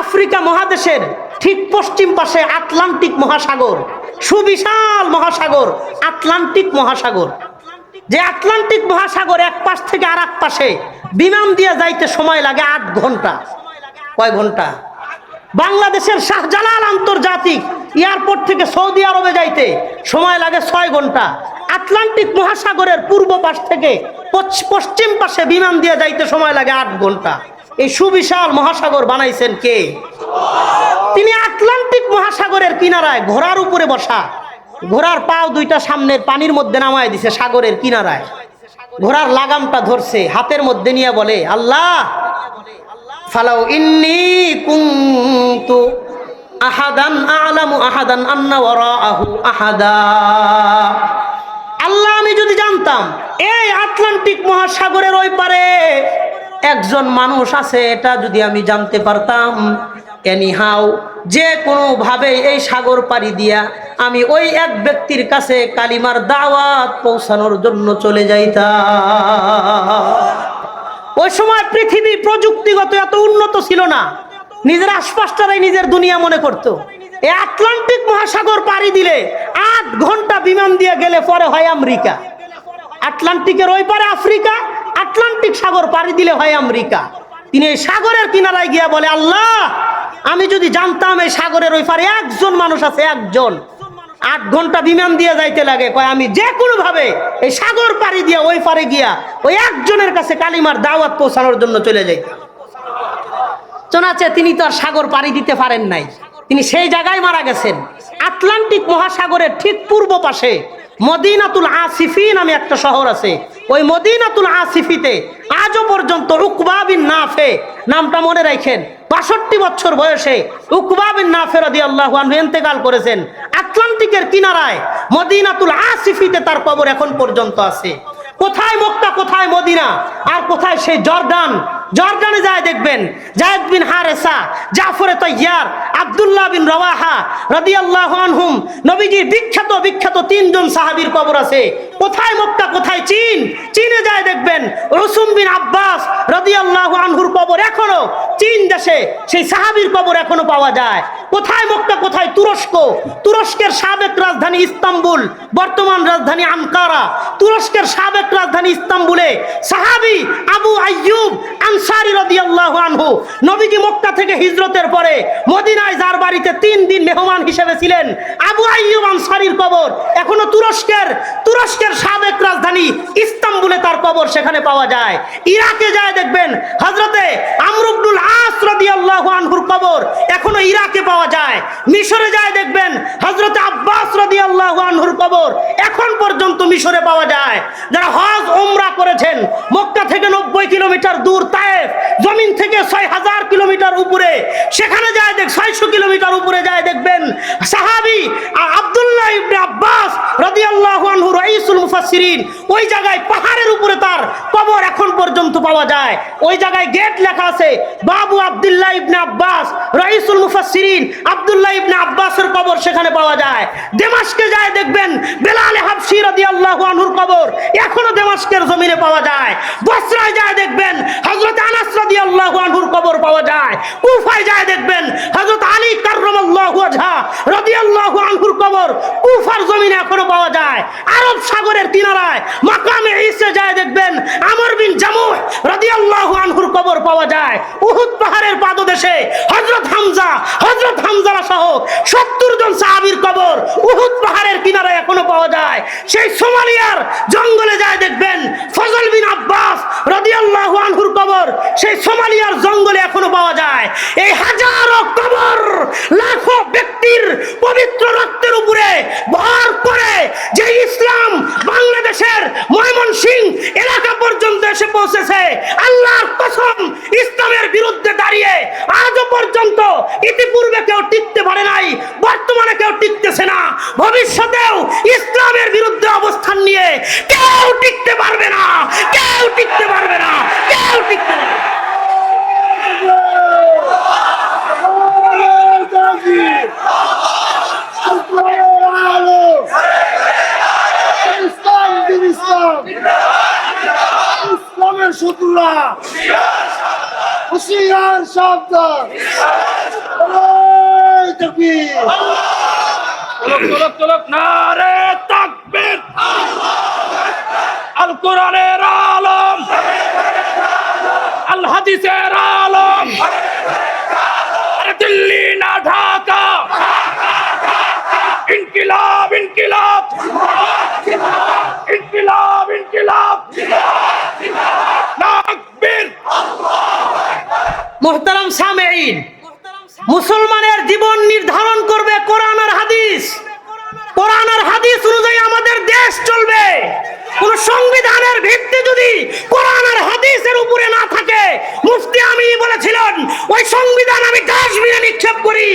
আফ্রিকা মহাদেশের ঠিক পশ্চিম পাশে আটলান্টিক মহাসাগর, সুবিশাল মহাসাগর আটলান্টিক মহাসাগর। যে আটলান্টিক মহাসাগর এক পাশ থেকে আর এক পাশে বিমান দিয়ে যাইতে সময় লাগে 8 ঘন্টা। কয় ঘন্টা? বাংলাদেশের শাহজালাল আন্তর্জাতিক এয়ারপোর্ট থেকে সৌদি আরবে যাইতে সময় লাগে 6 ঘন্টা। আটলান্টিক মহাসাগরের পূর্ব পাশ থেকে পশ্চিম পাশে বিমান দিয়ে যাইতে সময় লাগে 8 ঘন্টা। এই সুবিশাল মহাসাগর বানাইছেন কে? তিনি আটলান্টিক মহাসাগরের কিনারায় ঘোড়ার উপরে বসা, ঘোড়ার পাও 2টা সামনের পানির মধ্যে নামায় দিছে সাগরের কিনারায়, ঘোড়ার লাগামটা ধরছে, হাতের মধ্যে নিয়ে বলে, আল্লাহ ফালাউ ইন্নী কুনতু আহাদান আ'লামু আহাদান আন্না ওয়ারাআহু আহাদা। আল্লাহ, আমি যদি জানতাম এই আটলান্টিক মহাসাগরের ওই পারে একজন মানুষ আছে, এটা যদি আমি জানতে পারতাম, এনিহাও যে কোনো ভাবে এই সাগর পাড়ি দিয়া আমি ওই এক ব্যক্তির কাছে কালিমার দাওয়াত পৌঁছানোর জন্য চলে যাইতাম। ওই সময় পৃথিবী প্রযুক্তিগত এত উন্নত ছিল না, নিজের আশপাশটারাই নিজের দুনিয়া মনে করত। এই আটলান্টিক মহাসাগর পাড়ি দিলে 8 ঘন্টা বিমান দিয়ে গেলে পরে হয় আমেরিকা। আটলান্টিকের ওই পারে আফ্রিকা, আটলান্টিক সাগর পাড়ি দিলে হয় আমেরিকা। তিনি এই সাগরের কিনারায় গিয়া বলে, আল্লাহ, আমি যদি জানতাম এই সাগরের ওই পারে একজন মানুষ আছে, একজন, 8 ঘন্টা বিমান দিয়ে যাইতে লাগে, কয় আমি যে কোনো ভাবে এই সাগর পাড়ি দিয়া ওই পারে গিয়া ওই একজনের কাছে কালিমার দাওয়াত পৌঁছানোর জন্য চলে যাইতাম। চোনাচে তিনি তো আর সাগর পাড়ি দিতে পারেন নাই, তিনি সেই জায়গায় মারা গেছেন। আটলান্টিক মহাসাগরের ঠিক পূর্ব পাশে মদিনাতুল আসিফি নামে একটা শহর আছে। ওই মদিনাতুল আসিফিতে আজও পর্যন্ত উকবা বিন নাফি, নামটা মনে রাখেন, 62 বছর বয়সে উকবা বিন নাফি রাদিয়াল্লাহু আনহু ইন্তেকাল করেছেন। আটলান্টিকের কিনারায় মদিনাতুল আসিফিতে তার কবর এখন পর্যন্ত আছে। কোথায় মক্কা, কোথায় মদিনা, আর কোথায় সেই জর্দান? জর্দানে যায় দেখবেন যায়েদ বিন হারেসা, জাফর তাইয়ার, আব্দুল্লাহ বিন রওয়াহা রাদিয়াল্লাহু আনহুম, নবীজির বিখ্যাত 3 জন সাহাবীর কবর আছে। কোথায় মক্কা, কোথায় চীন? চীনে যায় দেখবেন রসুম বিন আব্বাস রাদিয়াল্লাহু আনহুর কবর এখনো চীন দেশে, সেই সাহাবীর কবর এখনো পাওয়া যায়। কোথায় মক্কা, কোথায় তুরস্ক? তুরস্কের সাবেক রাজধানী ইস্তাম্বুল, বর্তমান রাজধানী আঙ্কারা। তুরস্কের সাবেক রাজধানী ইস্তাম্বুলে সাহাবী আবু আইয়ুব আনসারী রাদিয়াল্লাহু আনহু নবীজি মক্কা থেকে হিজরতের পরে মদিনায় যার বাড়িতে 3 দিন মেহমান হিসেবে ছিলেন, আবু আইয়ুব আনসারীর কবর এখনো তুরস্কের সাবেক রাজধানী ইস্তাম্বুলে তার কবর সেখানে পাওয়া যায়। ইরাকে যায় দেখবেন হযরতে আমর ইবনুল আস রাদিয়াল্লাহু আনহুর কবর এখনো ইরাকে পাওয়া যায়। মিশরে যায় দেখবেন হযরতে আব্বাস রাদিয়াল্লাহু আনহুর কবর এখন পর্যন্ত মিশরে পাওয়া যায়। যারা হজ ওমরা করেছেন, মক্কা থেকে 90 কিলোমিটার দূর তায়েফ, জমিন থেকে 6000 কিলোমিটার উপরে, সেখানে যায় 600 কিলোমিটার উপরে যায় দেখবেন সাহাবী আব্দুল্লাহ ইবনে আব্বাস রাদিয়াল্লাহু আনহু রাইসুল মুফাসসিরিন, ওই জায়গায় পাহাড়ের উপরে তার কবর এখন পর্যন্ত পাওয়া যায়। ওই জায়গায় গেট লেখা আছে বাবু আব্দুল্লাহ ইবনে আব্বাস রাইসুল মুফাসসিরিন, আব্দুল্লাহ ইবনে আব্বাসের কবর সেখানে পাওয়া যায়। দামেস্কে যায় দেখবেন বেলাল হাবশী রাদিয়াল্লাহু আনহুর কবর এখনো দামেস্কের জমিনে পাওয়া যায়। বসরায় যায় দেখবেন হযরত আনাস রাদিয়াল্লাহু আনহুর কবর পাওয়া যায়। কুফায় যায় দেখবেন হযরত আলী কাররামাল্লাহু ওয়াজহা রাদিয়াল্লাহু আনহুর কবর কুফার জমিনে এখনো পাওয়া যায়। আরব সাগরের কিনারায় মাকামে ঈসা যায় দেখবেন আমর বিন জামুহ রাদিয়াল্লাহু আনহুর কবর পাওয়া যায়। উহুদ পাহাড়ের পাদদেশে হযরত হামজা সহ 70 জন সাহাবীর কবর উহুদ পাহাড়ের কিনারায় এখনো পাওয়া যায়। সেই সোমালিয়ার জঙ্গলে যায় দেখবেন ফজল বিন আব্বাস রাদিয়াল্লাহু আনহুর কবর সেই সোমালিয়ার জঙ্গলে এখনো পাওয়া যায়। এই হাজারো কবর লাখো ব্যক্তির পবিত্র রক্তের উপরে ভর করে যে ইসলাম বাংলাদেশের ময়মনসিংহ এলাকা পর্যন্ত এসে পৌঁছেছে, আল্লাহর কসম ইসলামের বিরুদ্ধে দাঁড়িয়ে আজও পর্যন্ত ইতিপূর্বে কেউ টিকতে পারে নাই, বর্তমানে কেউ টিকতেছে না, ভবিষ্যতেও ইসলামের বিরুদ্ধে অবস্থান নিয়ে কেউ টিকতে পারবে না, কেউ টিকতে পারবে না, কেউ টিকতে পারবে না। ইসলামের শত্রুরা হুঁশিয়ার সাবধান। তাকবীর, নারে তাকবীর, আল কোরআনের আলম, আল হাদিসের আলম, আরে দিল্লি না ঢাকা, ইনকিলাব ইনকিলাব, ইনকিলাব ইনকিলাব, তাকবীর। মুহতারাম সামেঈন, মুসলমানের জীবন নির্ধারণ করবে কোরআন আর হাদিস। কোরআন আর হাদিস অনুযায়ী আমাদের দেশ চলবে। কোন সংবিধানের ভিত্তি যদি কোরআন আর হাদিসের উপরে না থাকে, মুফতি আমিনী বলেছিলেন ওই সংবিধান আমি ডাস্টবিনে নিক্ষেপ করি।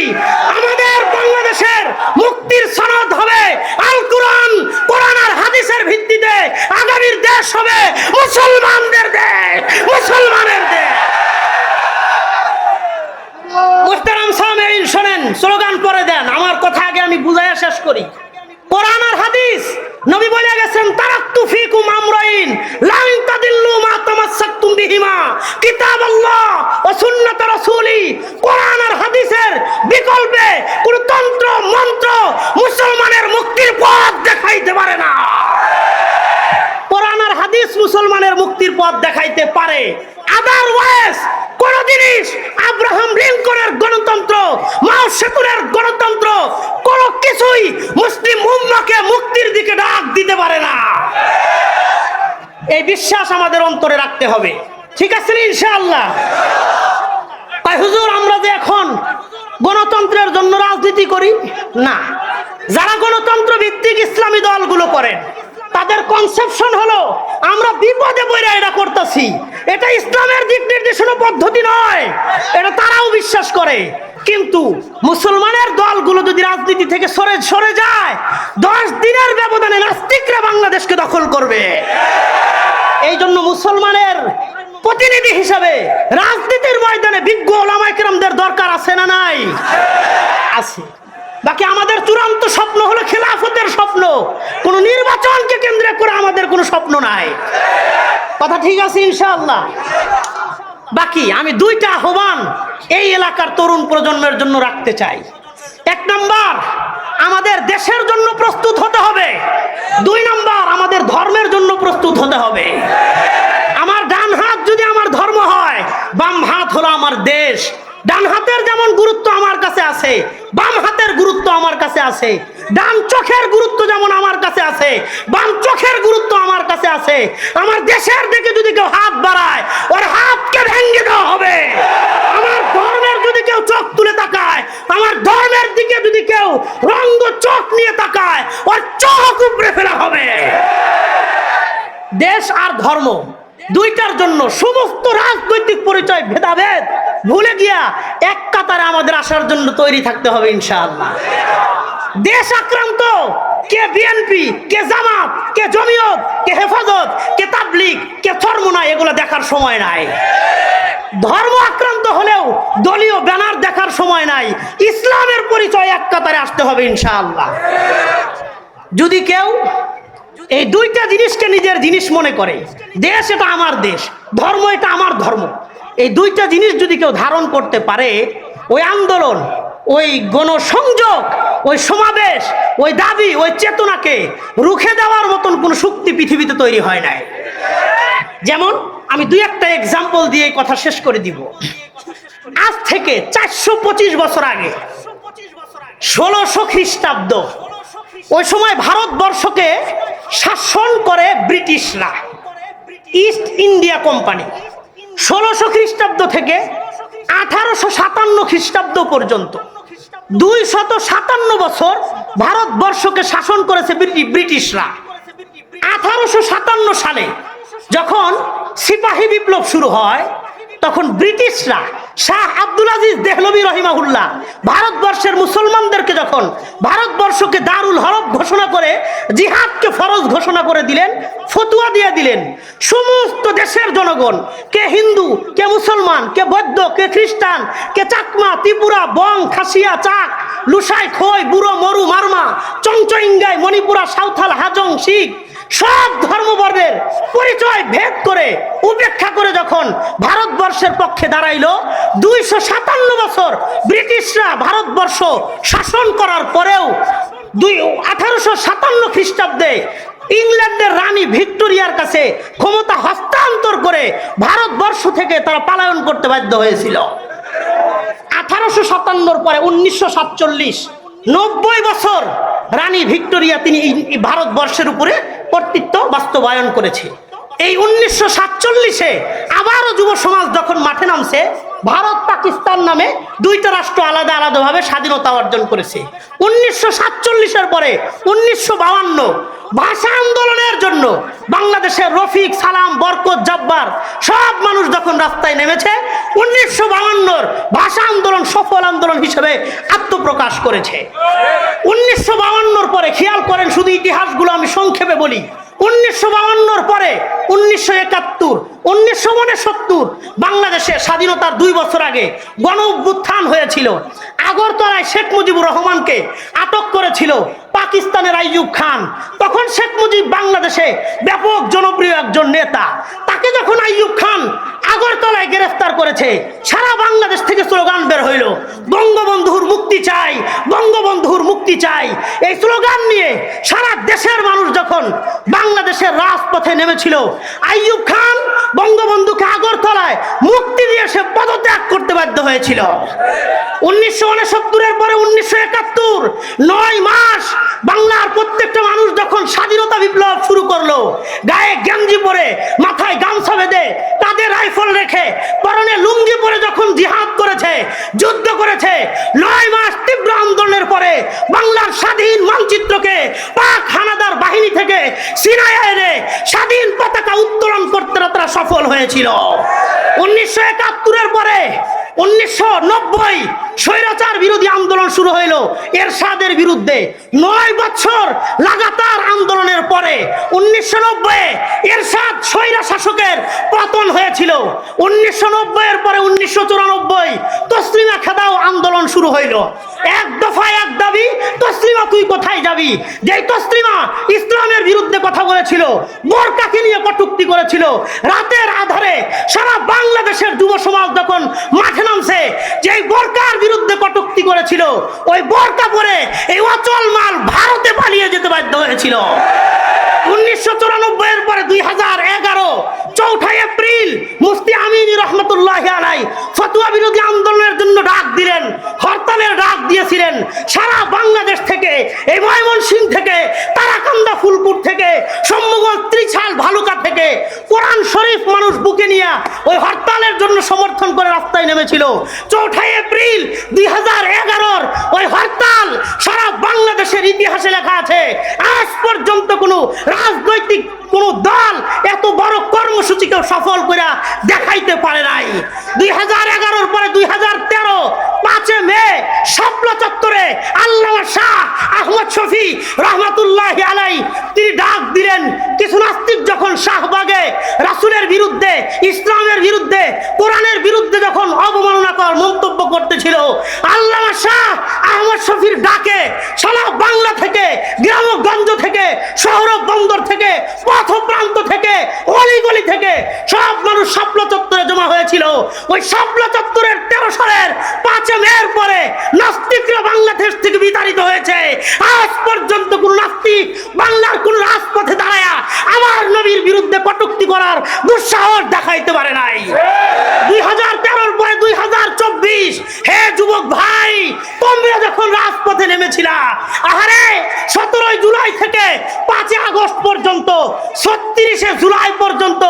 আমাদের বাংলাদেশের মুক্তির সনদ হবে আল কোরআন, কোরআন আর হাদিসের ভিত্তিতে আগামীর দেশ হবে মুসলমানদের দেশ, মুসলমানের দেশ। মুহতারাম সামেঈন শুনেন, স্লোগান পরে দেন, আমার কথা আগে আমি বুঝাইয়া শেষ করি। কোরআন আর হাদিস, নবী বলে গেছেন তারাকতু ফিকুম আমরাইন লান তাদিল্লু মা তামাসসাকতুম বিহিমা কিতাবাল্লাহ ওয়া সুন্নাত রাসূলি। কোরআন আর হাদিসের বিকল্পে কোন তন্ত্র মন্ত্র মুসলমানের মুক্তির পথ দেখাইতে পারে না। কোরআন আর হাদিস মুসলমানের মুক্তির পথ দেখাইতে পারে। আদারওয়াইজ কোন জিনিস আব্রাহাম লিঙ্কনের গণতন্ত্র, মাও সেতুরের গণতন্ত্র কোন কিছুই মুসলিম উম্মাহকে মুক্তির দিকে ডাক দিতে পারে না। এই বিশ্বাস আমাদের অন্তরে রাখতে হবে, ঠিক আছে ইনশাআল্লাহ? তাই হুজুর আমরা যে এখন গণতন্ত্রের জন্য রাজনীতি করি না, যারা গণতন্ত্র ভিত্তিক ইসলামী দলগুলো করেন তাদের কনসেপশন হলো আমরা বিপদে পড়ে এটা করতেছি, এটা ইসলামের দিক নির্দেশনা পদ্ধতি নয়, এটা তারাও বিশ্বাস করে। কিন্তু মুসলমানের দলগুলো যদি রাজনীতি থেকে সরে যায়, 10 দিনের ব্যবধানে নাস্তিকরা বাংলাদেশকে দখল করবে। এই জন্য মুসলমানের প্রতিনিধি হিসাবে রাজনীতির ময়দানে বিজ্ঞ ওলামায়ে কেরামদের দরকার আছে না নাই? আছে। বাকি আমাদের চূড়ান্ত স্বপ্ন হলো খেলাফতের স্বপ্ন, কোন নির্বাচনকে কেন্দ্র করে আমাদের কোনো স্বপ্ন নাই। কথা ঠিক আছে ইনশাআল্লাহ? বাকি আমি 2টা আহ্বান এই এলাকার তরুণ প্রজন্মের জন্য রাখতে চাই। এক নাম্বার, আমাদের দেশের জন্য প্রস্তুত হতে হবে। দুই নাম্বার, আমাদের ধর্মের জন্য প্রস্তুত হতে হবে। আমার ডান হাত যদি আমার ধর্ম হয়, বাম হাত হলো আমার দেশ। ডান হাতের যেমন গুরুত্ব আমার কাছে আছে, বাম হাতের গুরুত্ব আমার কাছে আছে। ডান চোখের গুরুত্ব যেমন আমার কাছে আছে, বাম চোখের গুরুত্ব আমার কাছে আছে। আমার দেশের দিকে যদি কেউ হাত বাড়ায়, ওর হাতকে ভেঙে দেওয়া হবে। আমার ধর্মের যদি কেউ চোখ তুলে তাকায়, আমার ধর্মের দিকে যদি কেউ রঙ্গ চোখ নিয়ে তাকায়, ওর চোখ উপড়ে ফেলা হবে। দেশ আর ধর্ম দুইটার জন্য সমস্ত রাজনৈতিক পরিচয় ভেদাভেদ ভুলে গিয়া এক কাতারে আমাদের আসার জন্য তৈরি থাকতে হবে ইনশাআল্লাহ। দেশ আক্রান্ত, কে বিএনপি, কে জামাত, কে জমিয়ত, কে হেফাজত, কে তাবলিগ, কে চরমোনা, এগুলো দেখার সময় নাই। ধর্ম আক্রান্ত হলেও দলীয় ব্যানার দেখার সময় নাই। ইসলামের পরিচয় এক কাতারে আসতে হবে ইনশাআল্লাহ। যদি কেউ এই দুইটা জিনিসকে নিজের জিনিস মনে করে, দেশ এটা আমার দেশ, ধর্ম এটা আমার ধর্ম, এই দুইটা জিনিস যদি কেউ ধারণ করতে পারে, ওই আন্দোলন, ওই গণসংযোগ, ওই সমাবেশ, ওই দাবি, ওই চেতনাকে রুখে দেওয়ার মতন কোন শক্তি পৃথিবীতে তৈরি হয় নাই। যেমন আমি দুই একটা এক্সাম্পল দিয়ে কথা শেষ করে দিব। আজ থেকে 425 বছর আগে, 1600 খ্রিস্টাব্দ, ওই সময় ভারতবর্ষকে শাসন করে ব্রিটিশরা, ইস্ট ইন্ডিয়া কোম্পানি। 1600 খ্রিস্টাব্দ থেকে 1857 খ্রিস্টাব্দ পর্যন্ত 257 বছর ভারতবর্ষকে শাসন করেছে ব্রিটিশরা। 1857 সালে যখন সিপাহী বিপ্লব শুরু হয়, তখন ব্রিটিশরা শাহ আব্দুল আজিজ দেহলভী রহিমাহুল্লাহ ভারতবর্ষের মুসলমানদেরকে যখন ভারতবর্ষকে দারুল হরব ঘোষণা করে জিহাদকে ফরজ ঘোষণা করে দিলেন, ফতুয়া দিয়ে দিলেন, সমস্ত দেশের জনগণ, কে হিন্দু, কে মুসলমান, কে বৌদ্ধ, কে খ্রিস্টান, কে চাকমা, ত্রিপুরা, বং, খাসিয়া, চাক, লুসাই, খোই, বুড়ো, মরু, মারমা, চংচইঙ্গাই, মণিপুরা, সাঁওতাল, হাজং, শিখ, সব ধর্মবর্ণের পরিচয় ভেদ করে উপেক্ষা করে যখন ভারতবর্ষের পক্ষে দাঁড়াইল, 257 বছর ব্রিটিশরা ভারতবর্ষ শাসন করার পরেও 1857 খ্রিস্টাব্দে ইংল্যান্ডের রানী ভিক্টোরিয়ার কাছে ক্ষমতা হস্তান্তর করে ভারতবর্ষ থেকে তারা পলায়ন করতে বাধ্য হয়েছিল। 1857 পরে 1947, 90 বছর রানী ভিক্টোরিয়া তিনি ভারতবর্ষের উপরে কর্তৃত্ব বাস্তবায়ন করেছে। এই 1947-এ আবারও যুব সমাজ যখন মাঠে নামছে, ভারত পাকিস্তান নামে দুইটা রাষ্ট্র আলাদা আলাদাভাবে স্বাধীনতা অর্জন করেছে। 1947-এর পরে 1952 ভাষা আন্দোলনের জন্য বাংলাদেশের রফিক, সালাম, বরকত, জব্বার সব মানুষ যখন রাস্তায় নেমেছে, 1952-র ভাষা আন্দোলন সফল আন্দোলন হিসেবে আত্মপ্রকাশ করেছে। 1952-র পরে খেয়াল করেন, শুধু ইতিহাসগুলো আমি সংক্ষেপে বলি। 1952-র পরে 1971, 1969 বাংলাদেশের স্বাধীনতার 2 বছর আগে গণ অভ্যুত্থান হয়েছিল। আগরতলায় শেখ মুজিবুর রহমানকে আটক করেছিল পাকিস্তানের আইয়ুব খান। তখন শেখ মুজিব বাংলাদেশে ব্যাপক জনপ্রিয় একজন নেতা। তাকে যখন আইয়ুব খান আগরতলায় গ্রেফতার করেছে, সারা বাংলাদেশ থেকে স্লোগান বের হইল, বঙ্গবন্ধুর মুক্তি চাই, বঙ্গবন্ধুর মুক্তি চাই। এই স্লোগান নিয়ে সারা দেশের মানুষ যখন বাংলাদেশের রাজপথে নেমেছিল, আইয়ুব খান বঙ্গবন্ধুকে আগরতলায় মুক্তি দিয়ে সে পদত্যাগ করতে বাধ্য হয়েছিল। 1969-এর পরে 1971, 9 মাস বাংলার প্রত্যেকটা মানুষ যখন স্বাধীনতা বিপ্লব শুরু করলো, গায়ে গেঞ্জি পরে, মাথায় গামছা বেঁধে, তাদের রাইফেল রেখে, পরনে লুঙ্গি পরে যখন জিহাদ করেছে, যুদ্ধ করেছে, 9 মাস তীব্র আন্দোলনের পরে বাংলার স্বাধীন মানচিত্রকে পাক হানাদার বাহিনী থেকে সিনায় এনে স্বাধীন পতাকা উত্তোলন করতে তারা সফল হয়েছিল। 1971-এর পরে 1990 স্বৈরাচার বিরোধী আন্দোলন শুরু হইল এরশাদের বিরুদ্ধে। 9 বছর লাগাতার আন্দোলনের পরে 1990 এরশাদ স্বৈরা শাসকের পতন হয়েছিল। 1990-এর পরে 1994 তসলিমা খেদাও আন্দোলন শুরু হইল। এক দফায় এক দাবি, তসলিমা তুই কোথায় যাবি? যেই তসলিমা ইসলামের বিরুদ্ধে কথা বলেছিল, বোরকাকে নিয়ে কটূক্তি করেছিল, রাতের আধারে সারা বাংলাদেশের যুব সমাজ যখন মাঠে নামছে, যেই বোরকার বিরুদ্ধে কটূক্তি করেছিল, ওই বোরকা পরে এই অচল মাল ভারতে পালিয়ে যেতে বাধ্য হয়েছিল। 1994 এর পরে 2011 4 এপ্রিল মুফতি আমিনী রহমতুল্লাহি আলাইহি ফতোয়া বিরোধী আন্দোলনের জন্য ডাক দিলেন, হরতালের ডাক দিয়েছিলেন। সারা বাংলাদেশ থেকে, এই ময়মনসিংহ থেকে, তারাকান্দা, ফুলপুর থেকে, সম্মগঞ্জ, ত্রিছাল, ভালুকা থেকে কোরআন শরীফ মানুষ বুকে নিয়ে ওই হরতালের জন্য সমর্থন করে রাস্তায় নেমেছিল। 4 এপ্রিল 2011 ওই হরতাল সারা বাংলাদেশের ইতিহাসে লেখা আছে। আজ পর্যন্ত কোনো রাজনৈতিক কোন দল এত বড় কর্মসূচিকে সফল করে দেখাইতে পারে নাই। 2011 পরে 2013 5 মে শাপলা চত্বরে আল্লামা শাহ আহমদ শফী রহমাতুল্লাহি আলাইহি তিনি ডাক দিলেন। কিছু নাস্তিক যখন শাহবাগে রাসূলের বিরুদ্ধে, ইসলামের বিরুদ্ধে, কোরআনের বিরুদ্ধে যখন অবমাননাকর মন্তব্য করতেছিল, আল্লামা শাহ আহমদ শফীর ডাকে সারা বাংলা থেকে, গ্রামগঞ্জ থেকে, শহর বন্দর থেকে, পথ প্রান্ত থেকে, অলিগলি থেকে সব মানুষ শাপলা চত্বরে জমা হয়েছিল। ওই শাপলা চত্বরের 13 সালের 5 মের পরে নাস্তিকরা বাংলাদেশ থেকে বিতাড়িত হয়েছে। আজ পর্যন্ত কোন নাস্তিক বাংলার কোন রাজপথে দাঁড়ায় আমার নবীর বিরুদ্ধে কটূক্তি করার দুঃসাহস দেখাইতে পারে নাই। 2013 পরে 2024, হে যুবক ভাই, তোমরা যখন রাজপথে নেমেছিলা, আহারে 17 জুলাই থেকে 5 আগস্ট পর্যন্ত, 36 জুলাই পর্যন্ত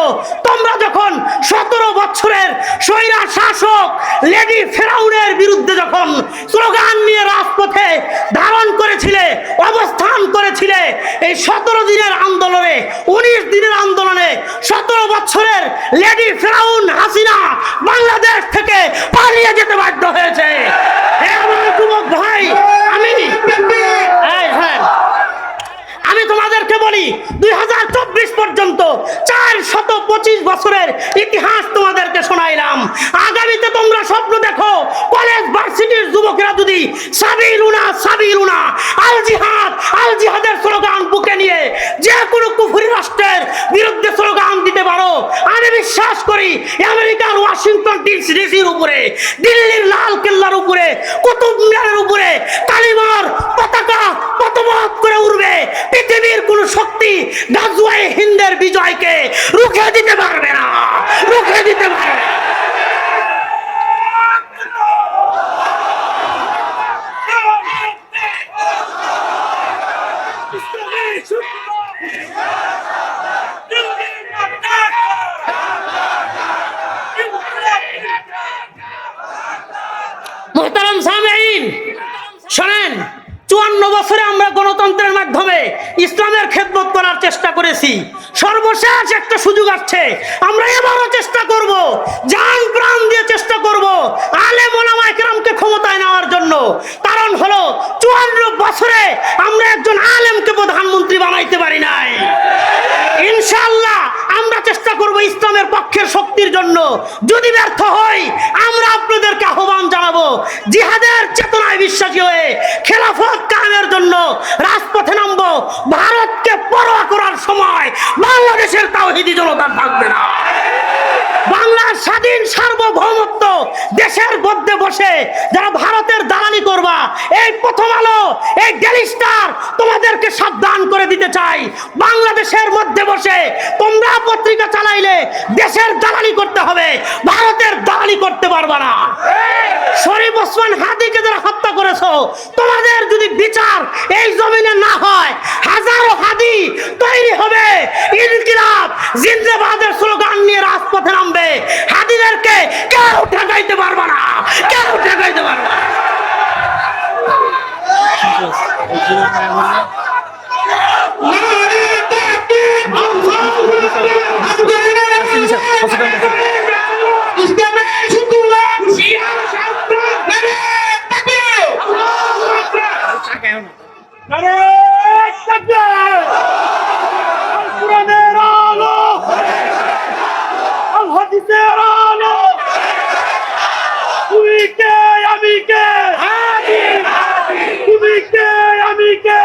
তোমরা যখন 17 বছরের স্বৈরা শাসক লেডি ফেরাউনের বিরুদ্ধে যখন স্লোগান নিয়ে রাজপথে ধারণ করেছিলে, অবস্থান করেছিলে, এই 17 দিনের আন্দোলনে, 19 দিনের আন্দোলনে 17 বছরের লেডি ফেরাউন হাসিনা বাংলাদেশ থেকে পালিয়ে যেতে বাধ্য হয়েছে। হে আমার যুবক ভাই, আমি তোমাদেরকে বলি 2024 পর্যন্ত 425 বছরের ইতিহাস তোমাদেরকে শোনাইলাম। আগামীতে তোমরা স্বপ্ন দেখো কলেজ ভার্সিটির যুবকেরা যদি সাবিলুনা সাবিলুনা আল জিহাদ আল জিহাদের স্লোগান বুকে নিয়ে যে কোনো কুফরি রাষ্ট্রের বিরুদ্ধে স্লোগান দিতে পারো, আমি বিশ্বাস করি আমেরিকার ওয়াশিংটন ডিসির উপরে, দিল্লির লাল কেল্লার উপরে, কুতুব মিনারের উপরে কালিমার পতাকা পতবত করে উঠবে। পৃথিবীর কোন শক্তি গাজওয়ায়ে হিন্দের বিজয়কে রুখে দিতে পারবে না, রুখে দিতে পারবে না। মুহতারাম সামিঈন, শোনেন, 54 বছরে আমরা গণতন্ত্রের মাধ্যমে ইসলামের খেদমত করার চেষ্টা করেছি। সর্বশেষ একটা সুযোগ আসছে, আমরা এবারও চেষ্টা করব, জান প্রাণ দিয়ে চেষ্টা করব আলেম ওলামায়ে কেরামকে ক্ষমতায় নেওয়ার জন্য। কারণ হলো 54 বছরে আমরা একজন আলেমকে প্রধানমন্ত্রী বানাইতে পারি নাই। ইনশাআল্লাহ আমরা চেষ্টা করব ইসলামের পক্ষের শক্তির জন্য। যদি ব্যর্থ হই, আমরা আপনাদেরকে আহ্বান জানাবো জিহাদের চেতনায় বিশ্বাসী হয়ে খেলাফত কায়েমের জন্য রাজপথে নামবো। ভারতকে পরোয়া করার সময় বাংলাদেশের তাওহীদি জনতা থাকবে না। বাংলার স্বাধীন সার্বভৌমত্ব দেশের মধ্যে বসে যারা ভারতের দালালি করবা, এই প্রথম আলো, এই ডেইলি স্টার তোমাদেরকে সাবধান করে দিতে চাই। বাংলাদেশের মধ্যে বসে তোমরা পত্রিকা চালাইলে দেশের দালালি করতে হবে, ভারতের দালালি করতে পারবা না। শরীফ ওসমান হাদিকে যারা হত্যা করেছো, তোমাদের যদি বিচার এই জমিনে না হয়, হাজারো হাদি তৈরি হবে, ইনকিলাব জিন্দাবাদের স্লোগান নিয়ে রাজপথে নামবে। হাদিদেরকে কেউ ঠেকাইতে পারবে না, কেউ ঠেকাইতে পারবে না। কোরআনের আলো, আল হাদিসের আলো, তুই কে আমি কে, তুমি কে আমি কে,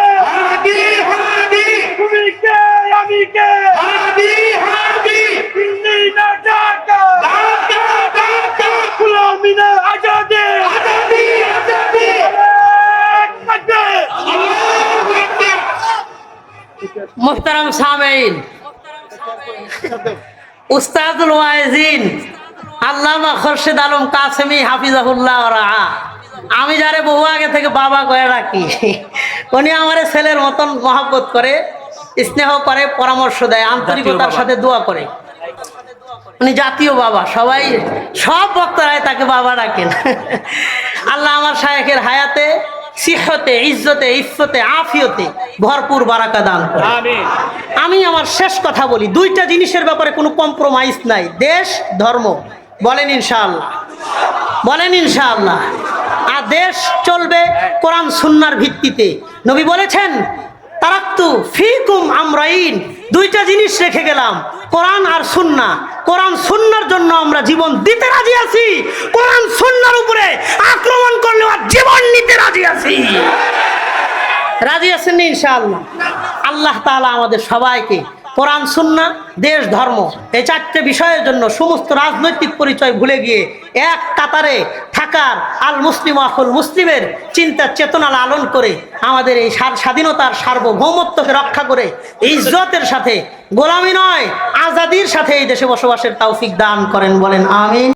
তুমি কে আমি কে, দিল্লি না ঢাকা, গোলামি না আজাদি, মুহতারাম সামেইন, উস্তাদুল ওয়াইজিন আল্লামা খোরশেদ আলম কাসেমি হাফিজাহুল্লাহ রাহা, আমি যারে বহু আগে থেকে বাবা কয়ে রাখি, উনি আমার ছেলের মতন মহব্বত করে, স্নেহ করে, পরামর্শ দেয়, আন্তরিকতার সাথে দোয়া করে। উনি জাতীয় বাবা, সবাই সব বক্তারাই তাকে বাবা ডাকেন। আল্লাহ আমার শায়েখের হায়াতে সিহতে, ইজ্জতে, ইফতে, আফিয়তে ভরপুর বারাকা দান করে। আমিন। আমি আমার শেষ কথা বলি, দুইটা জিনিসের ব্যাপারে কোনো কম্প্রোমাইজ নাই, দেশ ধর্ম। বলেন ইনশাআল্লাহ, বলেন ইনশাআল্লাহ। আর দেশ চলবে কোরআন সুন্নাহর ভিত্তিতে। নবী বলেছেন তারাক্তু ফিকুম আমরাইন, দুইটা জিনিস রেখে গেলাম, কোরআন আর সুন্নাহ। কোরআন সুন্নাহর জন্য আমরা জীবন দিতে রাজি আছি, কোরআন সুন্নাহর উপরে আক্রমণ করলে আর জীবন নিতে রাজি আছি। রাজি আছেন না ইনশাআল্লাহ? আল্লাহ তাআলা আমাদের সবাইকে কোরআন সুন্নাহ, দেশ ধর্ম, এই চারটে বিষয়ের জন্য সমস্ত রাজনৈতিক পরিচয় ভুলে গিয়ে এক কাতারে থাকার, আল মুসলিম আখুল মুসলিমের চিন্তা চেতনা লালন করে আমাদের এই স্বাধীনতার সার্বভৌমত্বকে রক্ষা করে ইজ্জতের সাথে, গোলামি নয় আজাদির সাথে এই দেশে বসবাসের তৌফিক দান করেন। বলেন আমিন।